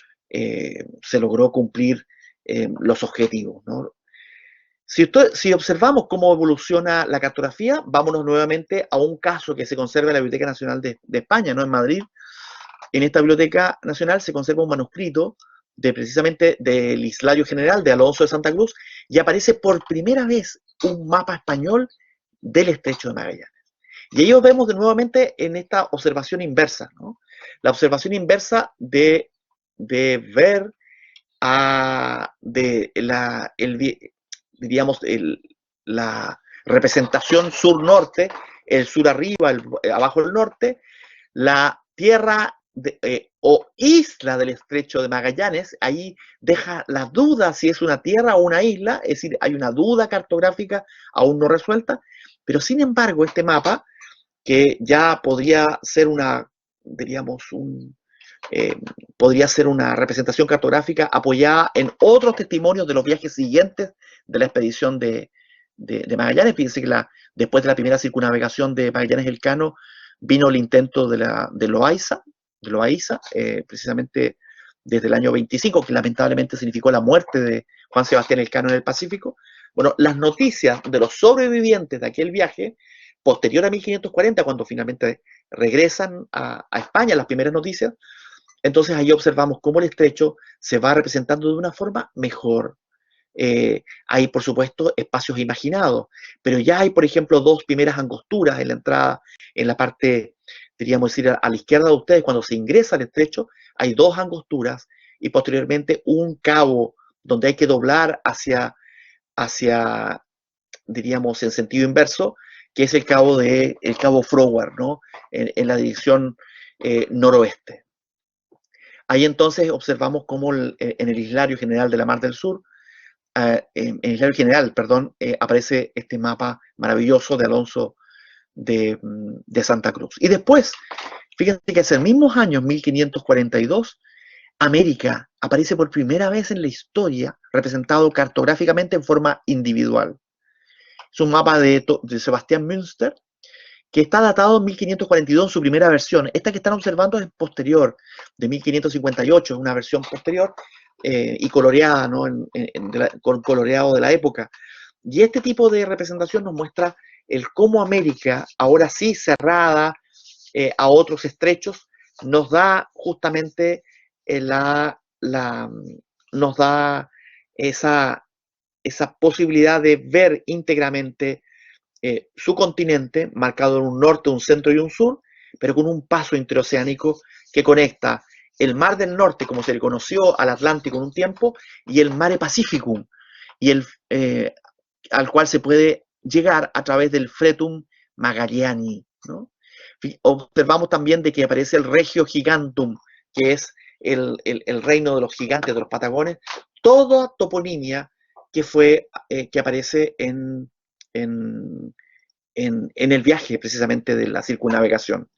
cumplir los objetivos, ¿no? Si observamos cómo evoluciona la cartografía, vámonos nuevamente a un caso que se conserva en la Biblioteca Nacional de España, ¿no? En Madrid. En esta Biblioteca Nacional se conserva un manuscrito precisamente del Islario General de Alonso de Santa Cruz, y aparece por primera vez un mapa español del Estrecho de Magallanes. Y ahí vemos de nuevamente en esta observación inversa, ¿no? La observación inversa de ver diríamos, la representación sur-norte, el sur arriba, abajo el norte, la tierra o isla del Estrecho de Magallanes, ahí deja la duda si es una tierra o una isla, es decir, hay una duda cartográfica aún no resuelta, pero sin embargo este mapa, que ya podría ser diríamos, podría ser una representación cartográfica apoyada en otros testimonios de los viajes siguientes de la expedición de Magallanes. Fíjense que después de la primera circunnavegación de Magallanes Elcano vino el intento de Loaiza, precisamente desde el año 25, que lamentablemente significó la muerte de Juan Sebastián Elcano en el Pacífico. Bueno, las noticias de los sobrevivientes de aquel viaje, posterior a 1540, cuando finalmente regresan a España, las primeras noticias, entonces ahí observamos cómo el estrecho se va representando de una forma mejor. Hay, por supuesto, espacios imaginados, pero ya hay, por ejemplo, dos primeras angosturas en la entrada, en la parte, diríamos decir, a la izquierda de ustedes, cuando se ingresa al estrecho, hay dos angosturas y posteriormente un cabo donde hay que doblar hacia diríamos, en sentido inverso, que es el cabo Froward, ¿no? En la dirección noroeste. Ahí entonces observamos cómo en el Islario General de la Mar del Sur, en el Islario General, perdón, aparece este mapa maravilloso de Alonso de Santa Cruz. Y después, fíjense que hace el mismos años, 1542, América aparece por primera vez en la historia representado cartográficamente en forma individual. Es un mapa de Sebastián Münster, que está datado en 1542 en su primera versión. Esta que están observando es posterior, de 1558, es una versión posterior y coloreada, ¿no? Con coloreado de la época. Y este tipo de representación nos muestra cómo América, ahora sí cerrada a otros estrechos, nos da justamente nos da esa posibilidad de ver íntegramente su continente, marcado en un norte, un centro y un sur, pero con un paso interoceánico que conecta el Mar del Norte, como se le conoció al Atlántico en un tiempo, y el Mare Pacificum, y al cual se puede llegar a través del Fretum Magallani, ¿no? Observamos también de que aparece el Regio Gigantum, que es el reino de los gigantes, de los patagones, toda toponimia que aparece en el viaje precisamente de la circunnavegación.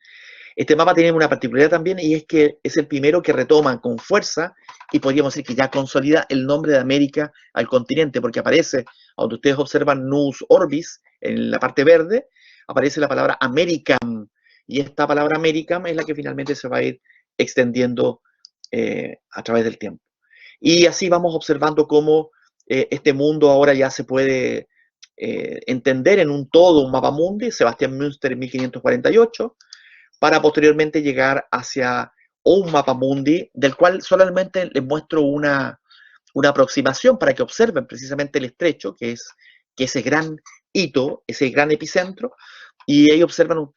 Este mapa tiene una particularidad también, y es que es el primero que retoma con fuerza, y podríamos decir que ya consolida el nombre de América al continente, porque aparece, donde ustedes observan Nus Orbis, en la parte verde, aparece la palabra Americam, y esta palabra Americam es la que finalmente se va a ir extendiendo a través del tiempo. Y así vamos observando cómo este mundo ahora ya se puede entender en un todo, un mapa mundi, Sebastián Münster en 1548, para posteriormente llegar hacia un mapa mundi, del cual solamente les muestro una aproximación para que observen precisamente el estrecho, que es ese gran hito, ese gran epicentro, y ahí observan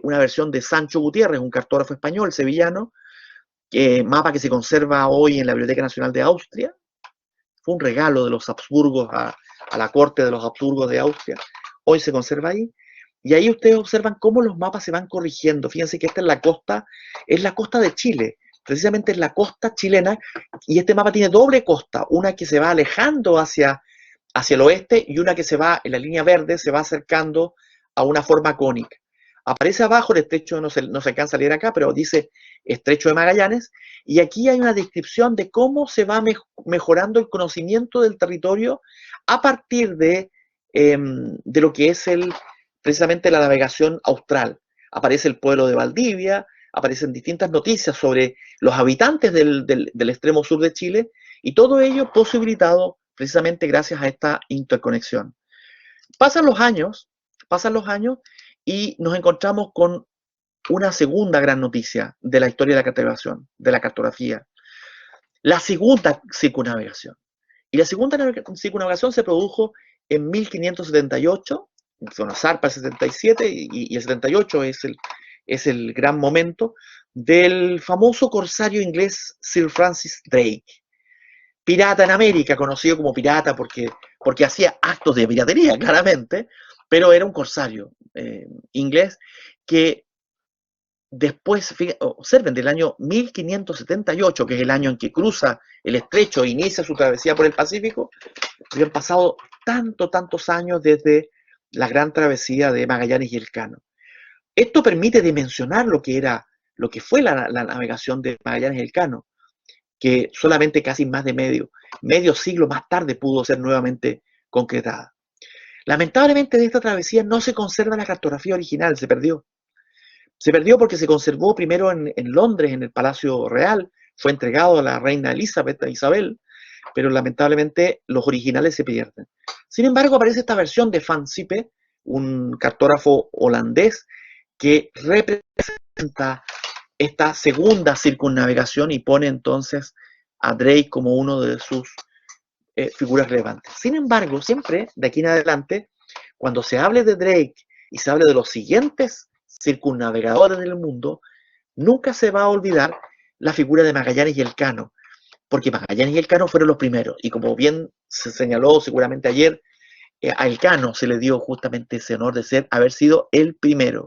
una versión de Sancho Gutiérrez, un cartógrafo español, sevillano, mapa que se conserva hoy en la Biblioteca Nacional de Austria. Fue un regalo de los Habsburgos a la corte de los Habsburgos de Austria. Hoy se conserva ahí. Y ahí ustedes observan cómo los mapas se van corrigiendo. Fíjense que esta es la costa de Chile, precisamente es la costa chilena, y este mapa tiene doble costa, una que se va alejando hacia el oeste y una que se va, en la línea verde, se va acercando a una forma cónica. Aparece abajo el estrecho, no se alcanza a leer acá, pero dice Estrecho de Magallanes, y aquí hay una descripción de cómo se va mejorando el conocimiento del territorio a partir de lo que es precisamente la navegación austral. Aparece el pueblo de Valdivia, aparecen distintas noticias sobre los habitantes del extremo sur de Chile, y todo ello posibilitado precisamente gracias a esta interconexión. Pasan los años, y nos encontramos con una segunda gran noticia de la historia de la cartografía. la segunda circunnavegación. Y la segunda circunnavegación se produjo en 1578, bueno, zarpa el 77 y el 78 es el gran momento del famoso corsario inglés Sir Francis Drake, pirata en América, conocido como pirata porque hacía actos de piratería, claramente, pero era un corsario inglés que después, observen, del año 1578, que es el año en que cruza el estrecho e inicia su travesía por el Pacífico, habían pasado tantos años desde la gran travesía de Magallanes y Elcano. Esto permite dimensionar lo que fue la navegación de Magallanes y Elcano, que solamente casi más de medio siglo más tarde pudo ser nuevamente concretada. Lamentablemente de esta travesía no se conserva la cartografía original, se perdió. Se perdió porque se conservó primero en Londres, en el Palacio Real, fue entregado a la reina Elizabeth, a Isabel, pero lamentablemente los originales se pierden. Sin embargo, aparece esta versión de Van Sipe, un cartógrafo holandés, que representa esta segunda circunnavegación y pone entonces a Drake como uno de sus figuras relevantes. Sin embargo, siempre de aquí en adelante, cuando se hable de Drake y se hable de los siguientes circunnavegadores del mundo, nunca se va a olvidar la figura de Magallanes y Elcano, porque Magallanes y Elcano fueron los primeros, y como bien se señaló seguramente ayer, a Elcano se le dio justamente ese honor de haber sido el primero.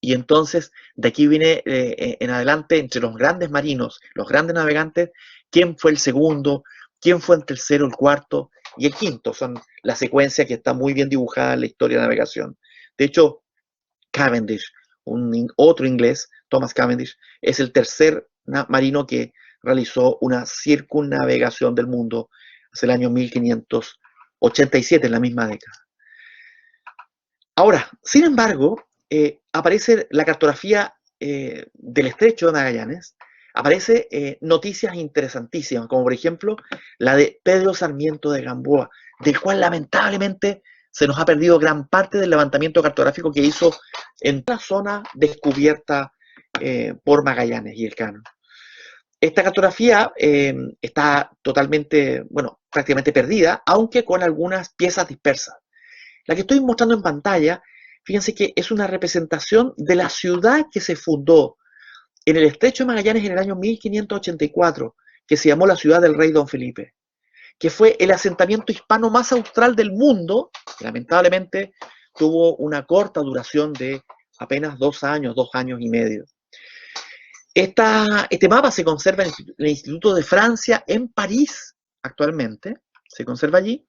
Y entonces, de aquí viene en adelante, entre los grandes marinos, los grandes navegantes, quién fue el segundo, quién fue el tercero, el cuarto y el quinto. Son la secuencia que está muy bien dibujada en la historia de navegación. De hecho, Cavendish, otro inglés, Thomas Cavendish, es el tercer marino que realizó una circunnavegación del mundo hacia el año 1587, en la misma década. Ahora, sin embargo, aparece la cartografía del estrecho de Magallanes, aparece noticias interesantísimas, como por ejemplo la de Pedro Sarmiento de Gamboa, del cual lamentablemente se nos ha perdido gran parte del levantamiento cartográfico que hizo en la zona descubierta por Magallanes y Elcano. Esta cartografía está totalmente, bueno, prácticamente perdida, aunque con algunas piezas dispersas. La que estoy mostrando en pantalla, fíjense que es una representación de la ciudad que se fundó en el estrecho de Magallanes en el año 1584, que se llamó la ciudad del rey Don Felipe, que fue el asentamiento hispano más austral del mundo, que lamentablemente tuvo una corta duración de apenas 2 años y medio. Este mapa se conserva en el Instituto de Francia en París, actualmente, se conserva allí,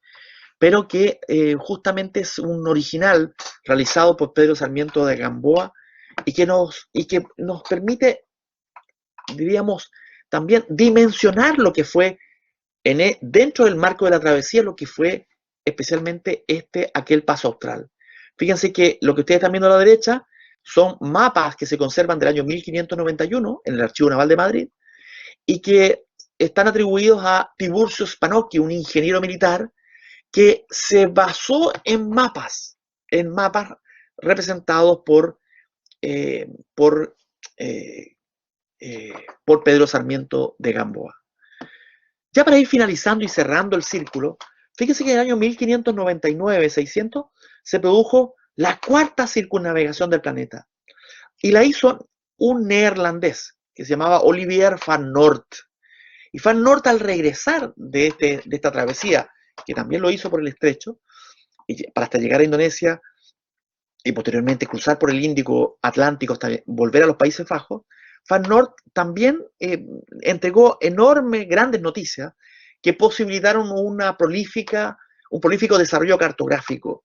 pero que justamente es un original realizado por Pedro Sarmiento de Gamboa y que nos permite, diríamos, también dimensionar lo que fue dentro del marco de la travesía, lo que fue especialmente aquel paso austral. Fíjense que lo que ustedes están viendo a la derecha son mapas que se conservan del año 1591 en el Archivo Naval de Madrid y que están atribuidos a Tiburcio Spanocchi, un ingeniero militar que se basó en mapas representados por Pedro Sarmiento de Gamboa. Ya para ir finalizando y cerrando el círculo, fíjense que en el año 1599-600 se produjo la cuarta circunnavegación del planeta y la hizo un neerlandés que se llamaba Olivier van Noort. Y Van Noort, al regresar de esta travesía, que también lo hizo por el estrecho, para hasta llegar a Indonesia y posteriormente cruzar por el Índico Atlántico hasta volver a los Países Bajos, Van Noort también entregó grandes noticias que posibilitaron un prolífico desarrollo cartográfico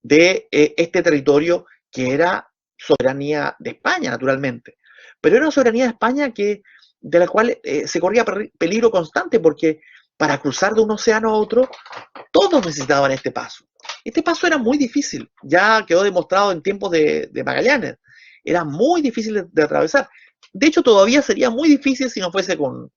de este territorio que era soberanía de España, naturalmente. Pero era una soberanía de España de la cual se corría peligro constante, porque para cruzar de un océano a otro, todos necesitaban este paso. Este paso era muy difícil, ya quedó demostrado en tiempos de Magallanes. Era muy difícil de atravesar. De hecho, todavía sería muy difícil si no fuese con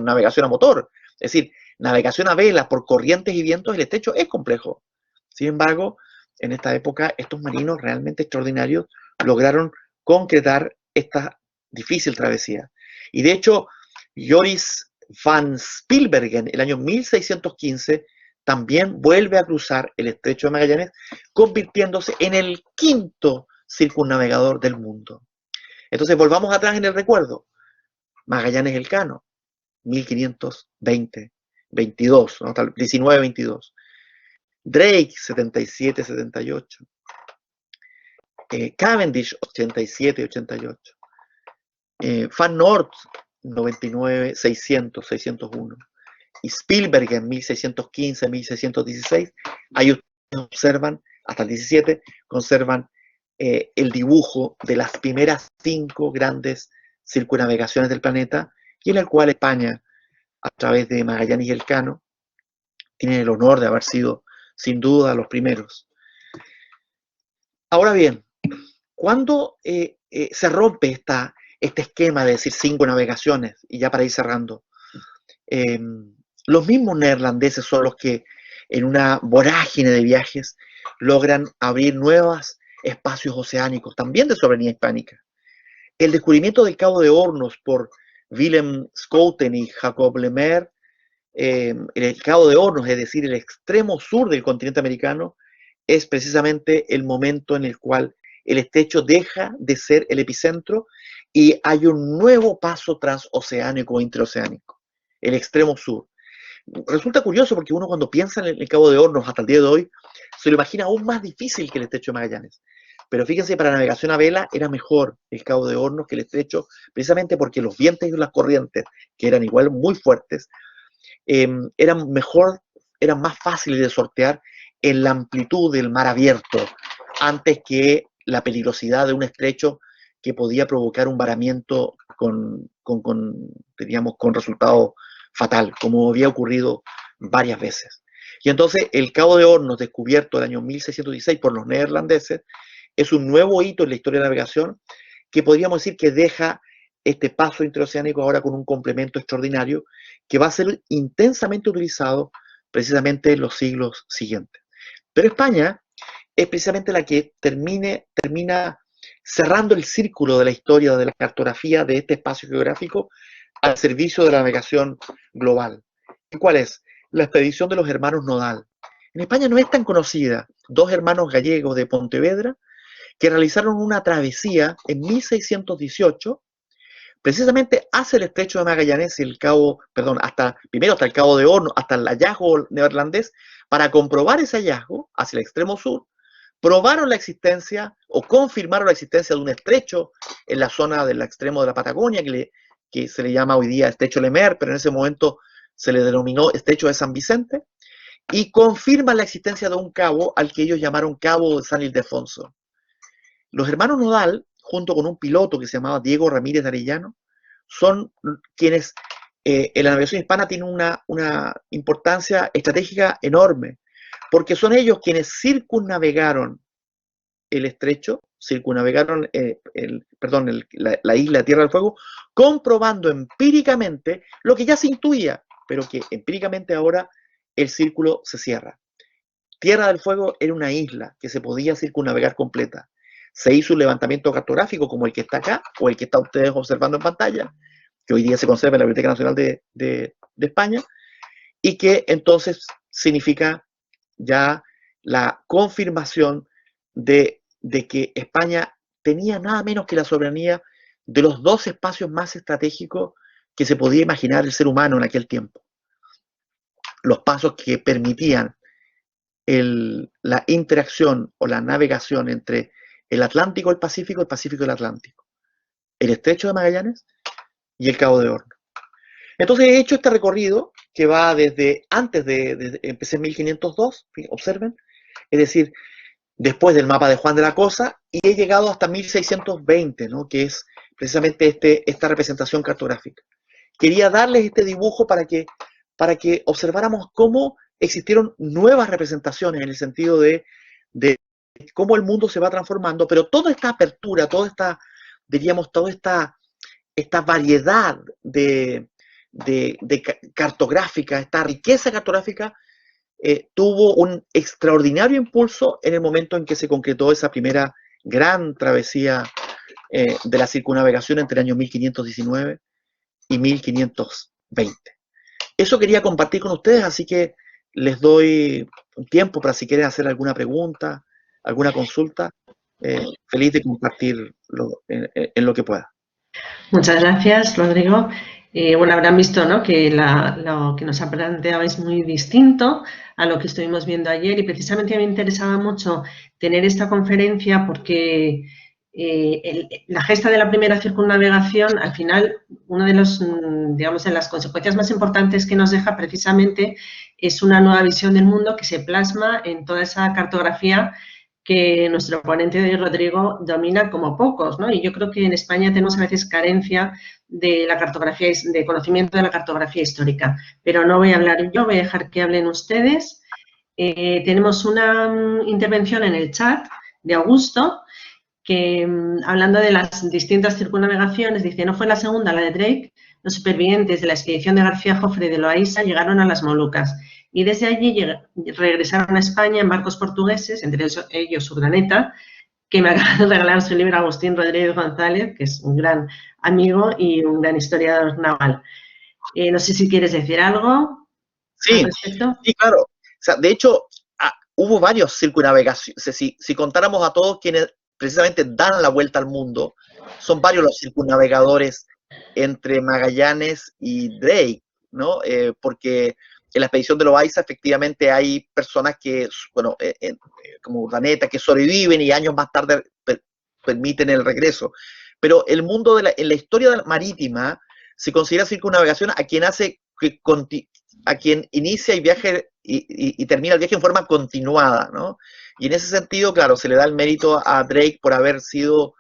navegación a motor. Es decir, navegación a vela por corrientes y vientos, el estrecho es complejo. Sin embargo, en esta época, estos marinos realmente extraordinarios lograron concretar esta difícil travesía. Y de hecho, Joris van Spilbergen, el año 1615, también vuelve a cruzar el estrecho de Magallanes, convirtiéndose en el quinto circunnavegador del mundo. Entonces, volvamos atrás en el recuerdo. Magallanes Elcano, 1520, 22, ¿no? Hasta el 19-22. Drake, 77-78. Cavendish, 87-88. Van Noort, 99, 600, 601. Y Spielberg en 1615, 1616. Ahí ustedes observan, hasta el 17, conservan el dibujo de las primeras 5 grandes circunnavegaciones del planeta, y en el cual España, a través de Magallanes y Elcano, tiene el honor de haber sido, sin duda, los primeros. Ahora bien, ¿cuándo se rompe este esquema de decir 5 navegaciones? Y ya para ir cerrando, los mismos neerlandeses son los que en una vorágine de viajes logran abrir nuevos espacios oceánicos, también de soberanía hispánica. El descubrimiento del Cabo de Hornos por Willem Schouten y Jacob Lemaire, el Cabo de Hornos, es decir, el extremo sur del continente americano, es precisamente el momento en el cual el estrecho deja de ser el epicentro y hay un nuevo paso transoceánico o interoceánico, el extremo sur. Resulta curioso porque uno cuando piensa en el Cabo de Hornos hasta el día de hoy, se lo imagina aún más difícil que el estrecho de Magallanes. Pero fíjense, para navegación a vela era mejor el Cabo de Hornos que el estrecho, precisamente porque los vientos y las corrientes, que eran igual muy fuertes, eran más fáciles de sortear en la amplitud del mar abierto, antes que la peligrosidad de un estrecho que podía provocar un varamiento con resultado fatal, como había ocurrido varias veces. Y entonces el Cabo de Hornos, descubierto el año 1616 por los neerlandeses, es un nuevo hito en la historia de la navegación que podríamos decir que deja este paso interoceánico ahora con un complemento extraordinario que va a ser intensamente utilizado precisamente en los siglos siguientes. Pero España es precisamente la que termina cerrando el círculo de la historia de la cartografía de este espacio geográfico al servicio de la navegación global. ¿Cuál es? La expedición de los hermanos Nodal. En España no es tan conocida. 2 hermanos gallegos de Pontevedra que realizaron una travesía en 1618, precisamente hacia el estrecho de Magallanes y primero hasta el Cabo de Hornos, hasta el hallazgo neerlandés, para comprobar ese hallazgo hacia el extremo sur. Probaron la existencia o confirmaron la existencia de un estrecho en la zona del extremo de la Patagonia, que se le llama hoy día estrecho Lemaire, pero en ese momento se le denominó estrecho de San Vicente, y confirman la existencia de un cabo al que ellos llamaron Cabo de San Ildefonso. Los hermanos Nodal, junto con un piloto que se llamaba Diego Ramírez de Arellano, son quienes en la navegación hispana tienen una importancia estratégica enorme, porque son ellos quienes circunnavegaron el estrecho, circunnavegaron la isla Tierra del Fuego, comprobando empíricamente lo que ya se intuía, pero que empíricamente ahora el círculo se cierra. Tierra del Fuego era una isla que se podía circunnavegar completa. Se hizo un levantamiento cartográfico como el que está acá, o el que están ustedes observando en pantalla, que hoy día se conserva en la Biblioteca Nacional de España, y que entonces significa ya la confirmación de que España tenía nada menos que la soberanía de los 2 espacios más estratégicos que se podía imaginar el ser humano en aquel tiempo. Los pasos que permitían la interacción o la navegación entre el Atlántico, el Pacífico y el Atlántico. El estrecho de Magallanes y el Cabo de Hornos. Entonces he hecho este recorrido que va desde empecé en 1502, observen, es decir, después del mapa de Juan de la Cosa, y he llegado hasta 1620, ¿no? Que es precisamente esta representación cartográfica. Quería darles este dibujo para que observáramos cómo existieron nuevas representaciones en el sentido de cómo el mundo se va transformando, pero toda esta apertura, toda esta variedad de cartográfica, esta riqueza cartográfica, tuvo un extraordinario impulso en el momento en que se concretó esa primera gran travesía de la circunnavegación entre el año 1519 y 1520. Eso quería compartir con ustedes, así que les doy un tiempo para si quieren hacer alguna pregunta, alguna consulta. Feliz de compartir en lo que pueda. Muchas gracias, Rodrigo. Bueno, habrán visto, ¿no?, que lo que nos ha planteado es muy distinto a lo que estuvimos viendo ayer y precisamente me interesaba mucho tener esta conferencia porque la gesta de la primera circunnavegación, al final, una de los, digamos, de las consecuencias más importantes que nos deja precisamente es una nueva visión del mundo que se plasma en toda esa cartografía que nuestro ponente de hoy, Rodrigo, domina como pocos, ¿no? Y yo creo que en España tenemos a veces carencia de la cartografía, de conocimiento de la cartografía histórica. Pero no voy a hablar yo, voy a dejar que hablen ustedes. Tenemos una intervención en el chat de Augusto, que hablando de las distintas circunnavegaciones, dice, no fue la segunda, la de Drake, los supervivientes de la expedición de García Jofre de Loaiza llegaron a las Molucas y desde allí regresaron a España en barcos portugueses, entre ellos Urdaneta, que me acaba de regalar su libro Agustín Rodríguez González, que es un gran amigo y un gran historiador naval. No sé si quieres decir algo al respecto. Sí, claro. O sea, de hecho, hubo varios circunnavegaciones. Si contáramos a todos quienes precisamente dan la vuelta al mundo, son varios los circunnavegadores entre Magallanes y Drake, ¿no? Porque en la expedición de Loaiza efectivamente hay personas que, bueno, como Urdaneta, que sobreviven y años más tarde permiten el regreso. Pero el mundo en la historia marítima se considera circunnavegación a quien inicia el viaje y termina el viaje en forma continuada, ¿no? Y en ese sentido, claro, se le da el mérito a Drake por haber sido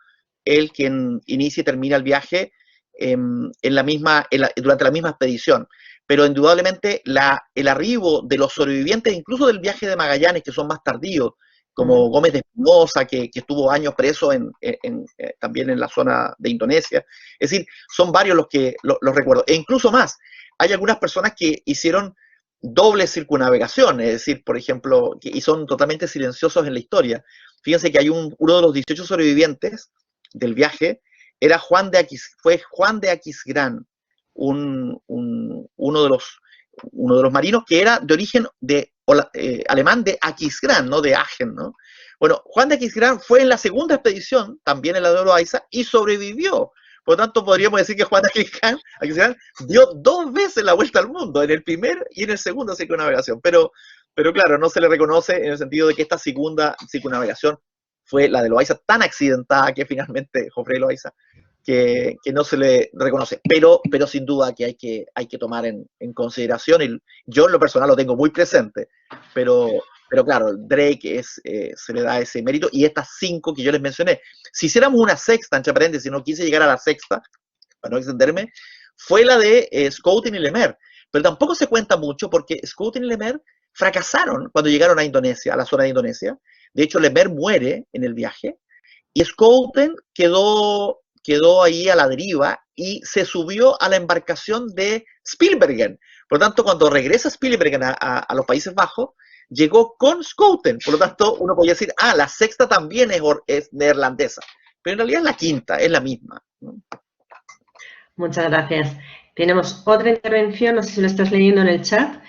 él quien inicia y termina el viaje durante la misma expedición. Pero indudablemente el arribo de los sobrevivientes, incluso del viaje de Magallanes, que son más tardíos, como Gómez de Espinosa, que estuvo años preso también en la zona de Indonesia. Es decir, son varios los recuerdo. E incluso más, hay algunas personas que hicieron doble circunnavegación, es decir, por ejemplo, y son totalmente silenciosos en la historia. Fíjense que hay uno de los 18 sobrevivientes del viaje, fue Juan de Aquisgrán, uno de los marinos que era de origen alemán de Aquisgrán, no de Aachen, ¿no? Bueno, Juan de Aquisgrán fue en la segunda expedición, también en la de Loaiza, y sobrevivió. Por lo tanto, podríamos decir que Juan de Aquisgrán dio 2 veces la vuelta al mundo, en el primer y en el segundo circunnavegación. Pero claro, no se le reconoce en el sentido de que esta segunda circunnavegación fue la de Loaiza, tan accidentada que finalmente Jofre de Loaiza, que no se le reconoce. Pero sin duda que hay que tomar en consideración, y yo en lo personal lo tengo muy presente, pero claro, Drake se le da ese mérito, y estas 5 que yo les mencioné, si hiciéramos una sexta, entre paréntesis, no quise llegar a la sexta, para no extenderme, fue la de Schouten y Lemaire, pero tampoco se cuenta mucho porque Schouten y Lemaire fracasaron cuando llegaron a Indonesia, a la zona de Indonesia. De hecho, Lemaire muere en el viaje, y Schouten quedó ahí a la deriva y se subió a la embarcación de Spilbergen. Por lo tanto, cuando regresa Spilbergen a los Países Bajos, llegó con Schouten. Por lo tanto, uno podría decir, la sexta también es neerlandesa. Pero en realidad es la quinta, es la misma, ¿no? Muchas gracias. Tenemos otra intervención, no sé si lo estás leyendo en el chat.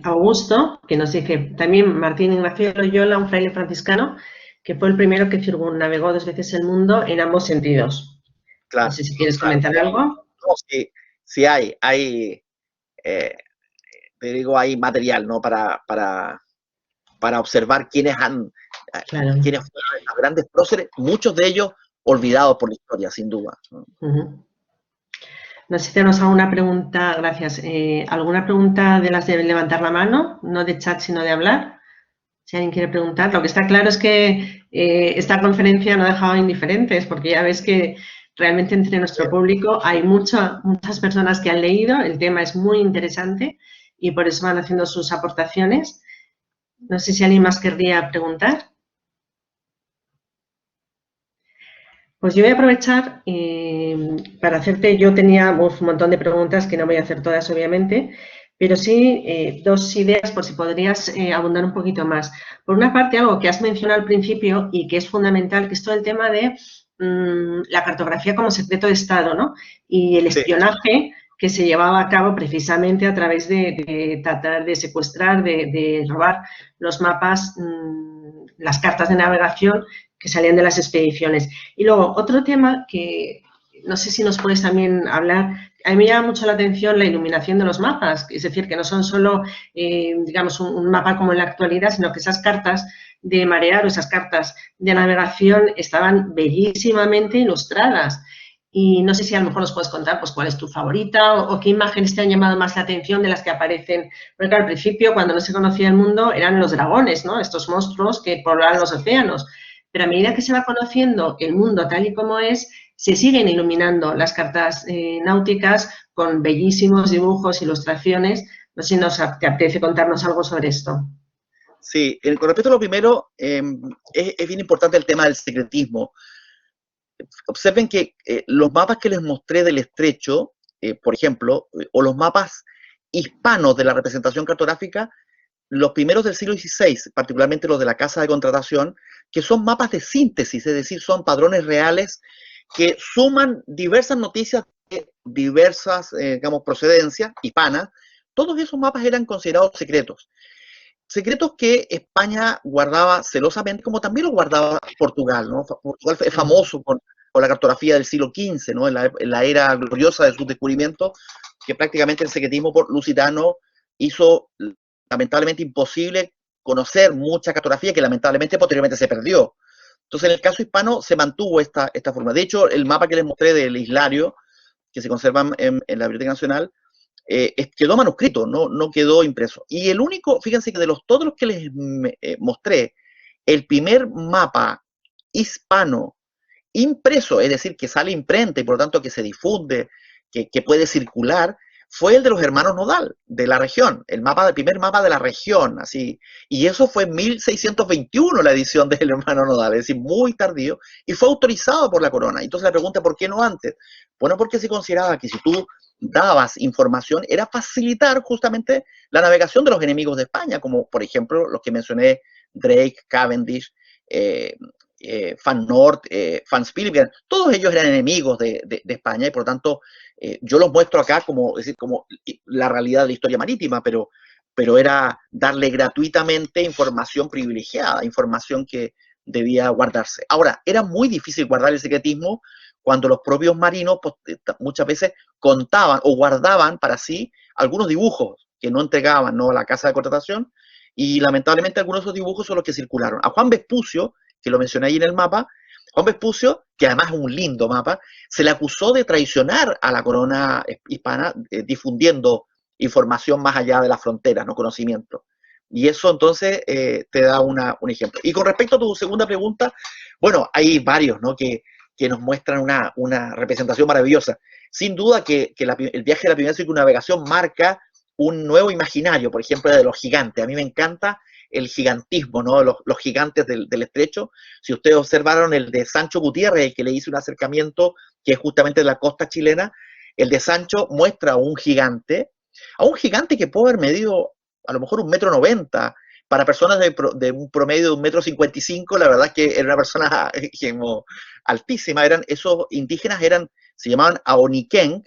Augusto, que nos dice, también Martín Ignacio Loyola, un fraile franciscano, que fue el primero que circunnavegó 2 veces el mundo en ambos sentidos. Claro, no sé si quieres comentar algo. No, sí hay te digo, hay material, ¿no? Para observar quiénes fueron los grandes próceres, muchos de ellos olvidados por la historia, sin duda. No sé si tenemos alguna pregunta, gracias. ¿Alguna pregunta de las de levantar la mano? No de chat, sino de hablar. Si alguien quiere preguntar. Lo que está claro es que esta conferencia no ha dejado indiferentes, porque ya ves que realmente entre nuestro público hay muchas personas que han leído, el tema es muy interesante y por eso van haciendo sus aportaciones. No sé si alguien más querría preguntar. Pues yo voy a aprovechar para hacerte, yo tenía un montón de preguntas que no voy a hacer todas obviamente, pero sí 2 ideas por si podrías abundar un poquito más. Por una parte, algo que has mencionado al principio y que es fundamental, que es todo el tema de la cartografía como secreto de Estado, ¿no? Y el Sí. espionaje que se llevaba a cabo precisamente a través de tratar de secuestrar, de robar los mapas, las cartas de navegación que salían de las expediciones. Y luego, otro tema que no sé si nos puedes también hablar, a mí me llama mucho la atención la iluminación de los mapas, es decir, que no son solo, digamos, un mapa como en la actualidad, sino que esas cartas de marear o esas cartas de navegación estaban bellísimamente ilustradas. Y no sé si a lo mejor nos puedes contar pues, cuál es tu favorita o qué imágenes te han llamado más la atención de las que aparecen. Porque al principio, cuando no se conocía el mundo, eran los dragones, ¿no? Estos monstruos que poblaban los océanos. Pero a medida que se va conociendo el mundo tal y como es, se siguen iluminando las cartas náuticas con bellísimos dibujos, ilustraciones. No sé si te apetece contarnos algo sobre esto. Sí, con respecto a lo primero, es bien importante el tema del secretismo. Observen que los mapas que les mostré del estrecho, por ejemplo, o los mapas hispanos de la representación cartográfica, los primeros del siglo XVI, particularmente los de la Casa de Contratación, que son mapas de síntesis, es decir, son padrones reales que suman diversas noticias de diversas, digamos, procedencias hispanas. Todos esos mapas eran considerados secretos. Secretos que España guardaba celosamente, como también lo guardaba Portugal, ¿no? Portugal es famoso con la cartografía del siglo XV, ¿no? En la era gloriosa de sus descubrimientos, que prácticamente el secretismo lusitano hizo lamentablemente imposible conocer mucha cartografía que lamentablemente posteriormente se perdió. Entonces, en el caso hispano se mantuvo esta forma. De hecho, el mapa que les mostré del Islario, que se conserva en la Biblioteca Nacional, quedó manuscrito, no quedó impreso. Y el único, fíjense que de todos los que les mostré, el primer mapa hispano impreso, es decir, que sale imprenta y por lo tanto que se difunde, que puede circular, fue el de los hermanos Nodal, de la región, el primer mapa de la región, así. Y eso fue en 1621 la edición del hermano Nodal, es decir, muy tardío, y fue autorizado por la corona. Entonces la pregunta, ¿por qué no antes? Bueno, porque se consideraba que si tú dabas información, era facilitar justamente la navegación de los enemigos de España, como por ejemplo los que mencioné, Drake, Cavendish, Van Noort, Van Spilbergen, todos ellos eran enemigos de España y por lo tanto yo los muestro acá como, es decir, como la realidad de la historia marítima, pero era darle gratuitamente información privilegiada, información que debía guardarse. Ahora, era muy difícil guardar el secretismo cuando los propios marinos pues, muchas veces contaban o guardaban para sí algunos dibujos que no entregaban, ¿no?, a la casa de contratación, y lamentablemente algunos de esos dibujos son los que circularon. A Juan Vespucio, que lo mencioné ahí en el mapa, Juan Vespucio, que además es un lindo mapa, se le acusó de traicionar a la corona hispana difundiendo información más allá de las fronteras, no conocimiento. Y eso entonces te da un ejemplo. Y con respecto a tu segunda pregunta, bueno, hay varios, ¿no?, que nos muestran una representación maravillosa. Sin duda que el viaje de la primera circunnavegación marca un nuevo imaginario, por ejemplo, de los gigantes. A mí me encanta el gigantismo, ¿no?, los gigantes del estrecho. Si ustedes observaron el de Sancho Gutiérrez, el que le hizo un acercamiento, que es justamente de la costa chilena, el de Sancho muestra a un gigante que puede haber medido a lo mejor 1,90 m. Para personas de un promedio de 1,55 m, la verdad es que era una persona altísima. Esos indígenas se llamaban Aoniquén.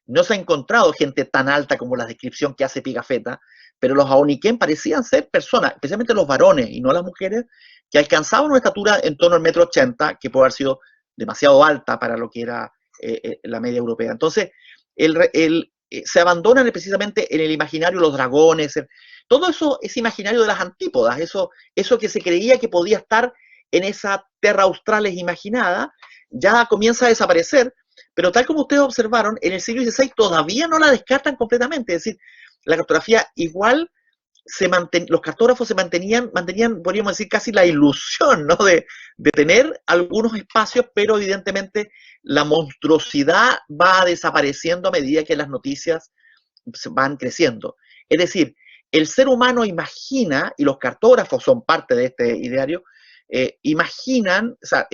No se ha encontrado gente tan alta como la descripción que hace Pigafetta, pero los Aoniquén parecían ser personas, especialmente los varones y no las mujeres, que alcanzaban una estatura en torno al 1,80 m, que puede haber sido demasiado alta para lo que era la media europea. Entonces, se abandonan precisamente en el imaginario los dragones, todo eso es imaginario de las antípodas, eso que se creía que podía estar en esa terra australis imaginada, ya comienza a desaparecer, pero tal como ustedes observaron, en el siglo XVI todavía no la descartan completamente, es decir, la cartografía igual, los cartógrafos se mantenían, podríamos decir, casi la ilusión, ¿no?, de tener algunos espacios, pero evidentemente la monstruosidad va desapareciendo a medida que las noticias van creciendo. Es decir, el ser humano imagina, y los cartógrafos son parte de este ideario, imaginan, o sea,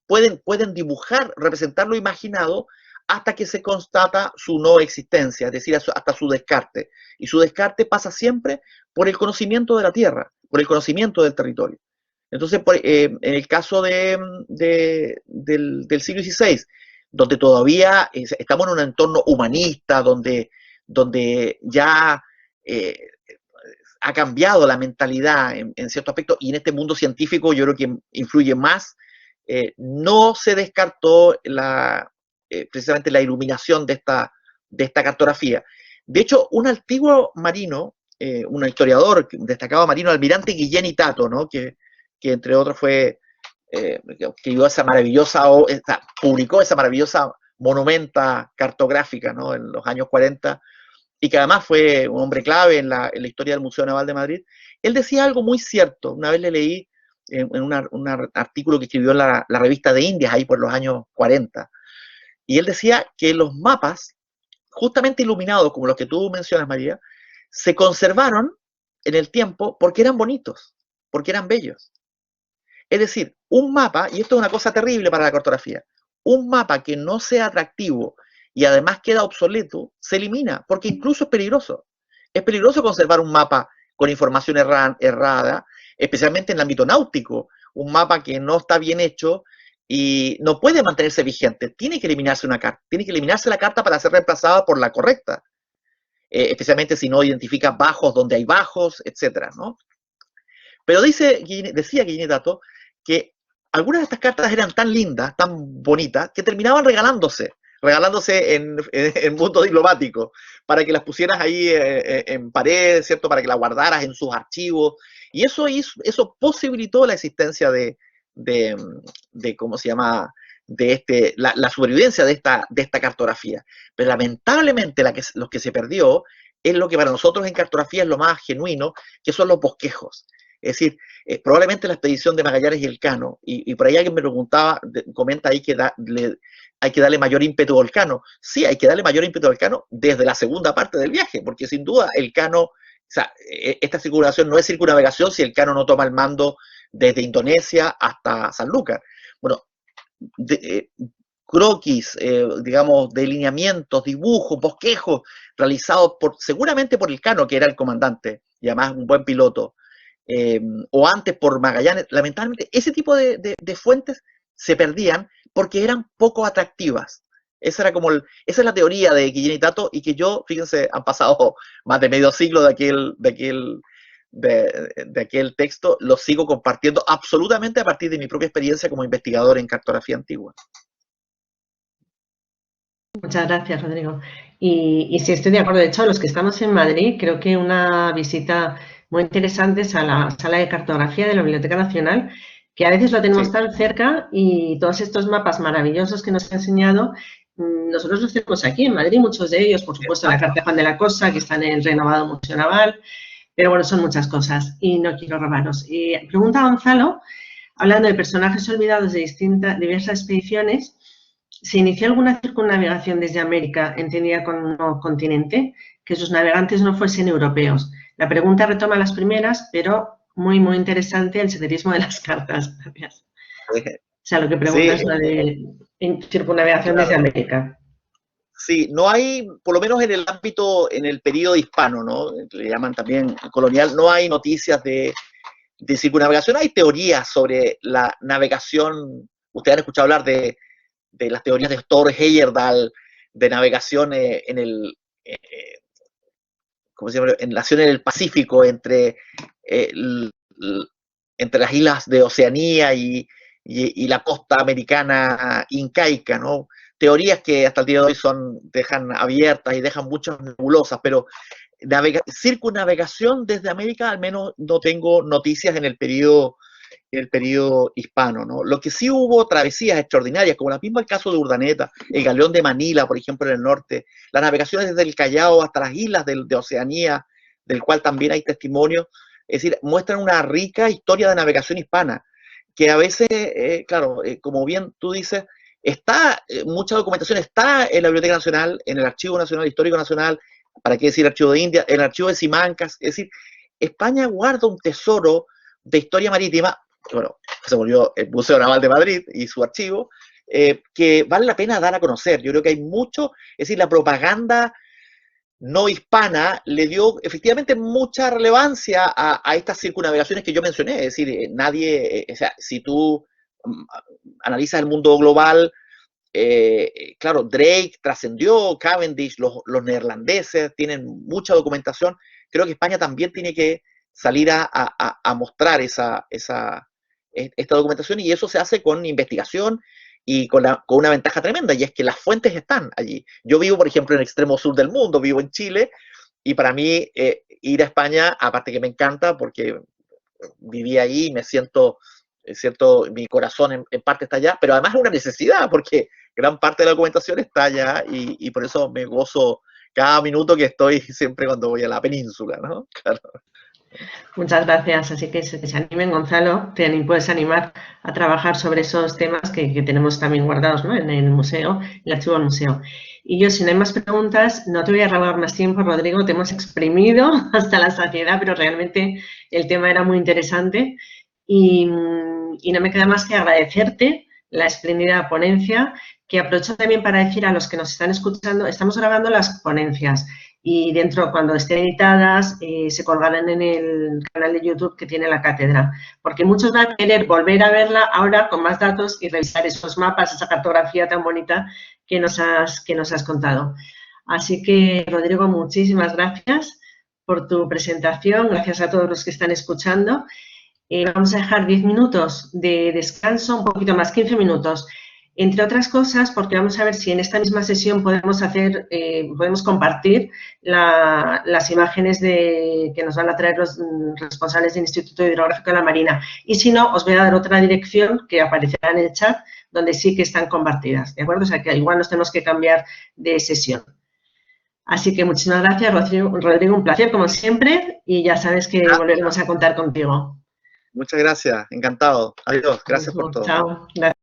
pueden dibujar, representar lo imaginado hasta que se constata su no existencia, es decir, hasta su descarte. Y su descarte pasa siempre por el conocimiento de la tierra, por el conocimiento del territorio. Entonces, en el caso del siglo XVI, donde todavía estamos en un entorno humanista, donde ya ha cambiado la mentalidad en cierto aspecto, y en este mundo científico yo creo que influye más, no se descartó precisamente la iluminación de esta cartografía. De hecho, un antiguo marino, un historiador, destacado marino, almirante Guillén y Tato, ¿no? que entre otros fue, escribió esa maravillosa, publicó esa maravillosa monumenta cartográfica, ¿no? En los años 40, y que además fue un hombre clave en la historia del Museo Naval de Madrid. Él decía algo muy cierto. Una vez le leí en un artículo que escribió en la revista de Indias, ahí por los años 40, y él decía que los mapas, justamente iluminados, como los que tú mencionas, María, se conservaron en el tiempo porque eran bonitos, porque eran bellos. Es decir, un mapa, y esto es una cosa terrible para la cartografía, un mapa que no sea atractivo y además queda obsoleto, se elimina, porque incluso es peligroso. Es peligroso conservar un mapa con información errada, especialmente en el ámbito náutico, un mapa que no está bien hecho y no puede mantenerse vigente. Tiene que eliminarse una carta, tiene que eliminarse la carta para ser reemplazada por la correcta, especialmente si no identifica bajos donde hay bajos, etcétera, ¿no? Pero decía Guillén y Tato que algunas de estas cartas eran tan lindas, tan bonitas, que terminaban regalándose en mundo diplomático, para que las pusieras ahí en pared, ¿cierto? Para que las guardaras en sus archivos. Y eso posibilitó la existencia de ¿cómo se llama? La supervivencia de esta cartografía. Pero lamentablemente lo que se perdió es lo que para nosotros en cartografía es lo más genuino, que son los bosquejos. Es decir, probablemente la expedición de Magallanes y Elcano, y por ahí alguien me preguntaba, comenta ahí que hay que darle mayor ímpetu al Elcano. Sí, hay que darle mayor ímpetu al Elcano desde la segunda parte del viaje, porque sin duda Elcano, o sea, esta circunnavegación no es circunnavegación si Elcano no toma el mando desde Indonesia hasta Sanlúcar. Bueno, croquis, digamos, delineamientos, dibujos, bosquejos, realizados seguramente por Elcano, que era el comandante, y además un buen piloto, o antes por Magallanes. Lamentablemente ese tipo de fuentes se perdían porque eran poco atractivas. Esa es la teoría de Guillén y Tato, y que yo, fíjense, han pasado más de medio siglo de aquel texto, lo sigo compartiendo absolutamente a partir de mi propia experiencia como investigador en cartografía antigua. Muchas gracias, Rodrigo. Y sí, estoy de acuerdo. De hecho, los que estamos en Madrid, creo que una visita muy interesante es a la sala de cartografía de la Biblioteca Nacional, que a veces lo tenemos tan cerca, y todos estos mapas maravillosos que nos ha enseñado, nosotros los tenemos aquí en Madrid, muchos de ellos, por supuesto, la Carta de Juan de la Cosa, que está en el renovado Museo Naval, pero bueno, son muchas cosas y no quiero robaros. Y pregunta Gonzalo, hablando de personajes olvidados de diversas expediciones, ¿se inició alguna circunnavegación desde América, entendida como un nuevo continente, que sus navegantes no fuesen europeos? La pregunta retoma las primeras, pero muy, muy interesante el senderismo de las cartas. Gracias. O sea, lo que preguntas es la de circunnavegación desde América. Sí, no hay, por lo menos en el ámbito, en el periodo hispano, ¿no? Le llaman también colonial, no hay noticias de circunnavegación. Hay teorías sobre la navegación. Ustedes han escuchado hablar de las teorías de Thor Heyerdahl de navegación ¿cómo se llama? En el Pacífico, entre las islas de Oceanía y la costa americana incaica, ¿no? Teorías que hasta el día de hoy dejan abiertas y dejan muchas nebulosas, pero circunnavegación desde América, al menos no tengo noticias en el periodo hispano, ¿no? Lo que sí hubo travesías extraordinarias, como el caso de Urdaneta, el galeón de Manila, por ejemplo, en el norte, las navegaciones desde el Callao hasta las islas de Oceanía, del cual también hay testimonio, es decir, muestran una rica historia de navegación hispana, que a veces, claro, como bien tú dices, mucha documentación está en la Biblioteca Nacional, en el Archivo Nacional, Histórico Nacional, para qué decir Archivo de India, en el Archivo de Simancas. Es decir, España guarda un tesoro de historia marítima. Bueno, se volvió el Museo Naval de Madrid y su archivo, que vale la pena dar a conocer. Yo creo que hay mucho, es decir, la propaganda no hispana le dio efectivamente mucha relevancia a estas circunnavegaciones que yo mencioné. Es decir, nadie, o sea, si tú analizas el mundo global, claro, Drake trascendió, Cavendish, los neerlandeses tienen mucha documentación. Creo que España también tiene que salir a mostrar esta documentación, y eso se hace con investigación y con una ventaja tremenda, y es que las fuentes están allí. Yo vivo, por ejemplo, en el extremo sur del mundo, vivo en Chile, y para mí ir a España, aparte que me encanta, porque viví ahí y me siento, cierto, mi corazón en parte está allá, pero además es una necesidad, porque gran parte de la documentación está allá, y por eso me gozo cada minuto que estoy siempre cuando voy a la península, ¿no? Claro. Muchas gracias. Así que se animen, Gonzalo, te puedes animar a trabajar sobre esos temas que tenemos también guardados, ¿no?, en el museo, en el archivo del museo. Y yo, si no hay más preguntas, no te voy a robar más tiempo, Rodrigo, te hemos exprimido hasta la saciedad, pero realmente el tema era muy interesante y no me queda más que agradecerte la espléndida ponencia, que aprovecho también para decir a los que nos están escuchando, estamos grabando las ponencias y dentro, cuando estén editadas, se colgarán en el canal de YouTube que tiene la cátedra, porque muchos van a querer volver a verla ahora con más datos y revisar esos mapas, esa cartografía tan bonita que nos has contado. Así que, Rodrigo, muchísimas gracias por tu presentación, gracias a todos los que están escuchando. Vamos a dejar 10 minutos de descanso, un poquito más, 15 minutos. Entre otras cosas, porque vamos a ver si en esta misma sesión podemos compartir las imágenes que nos van a traer los responsables del Instituto Hidrográfico de la Marina. Y si no, os voy a dar otra dirección que aparecerá en el chat, donde sí que están compartidas, ¿de acuerdo? O sea, que igual nos tenemos que cambiar de sesión. Así que muchísimas gracias, Rodrigo, un placer como siempre, y ya sabes que volveremos a contar contigo. Muchas gracias, encantado. Adiós, gracias por todo. Chao. Gracias.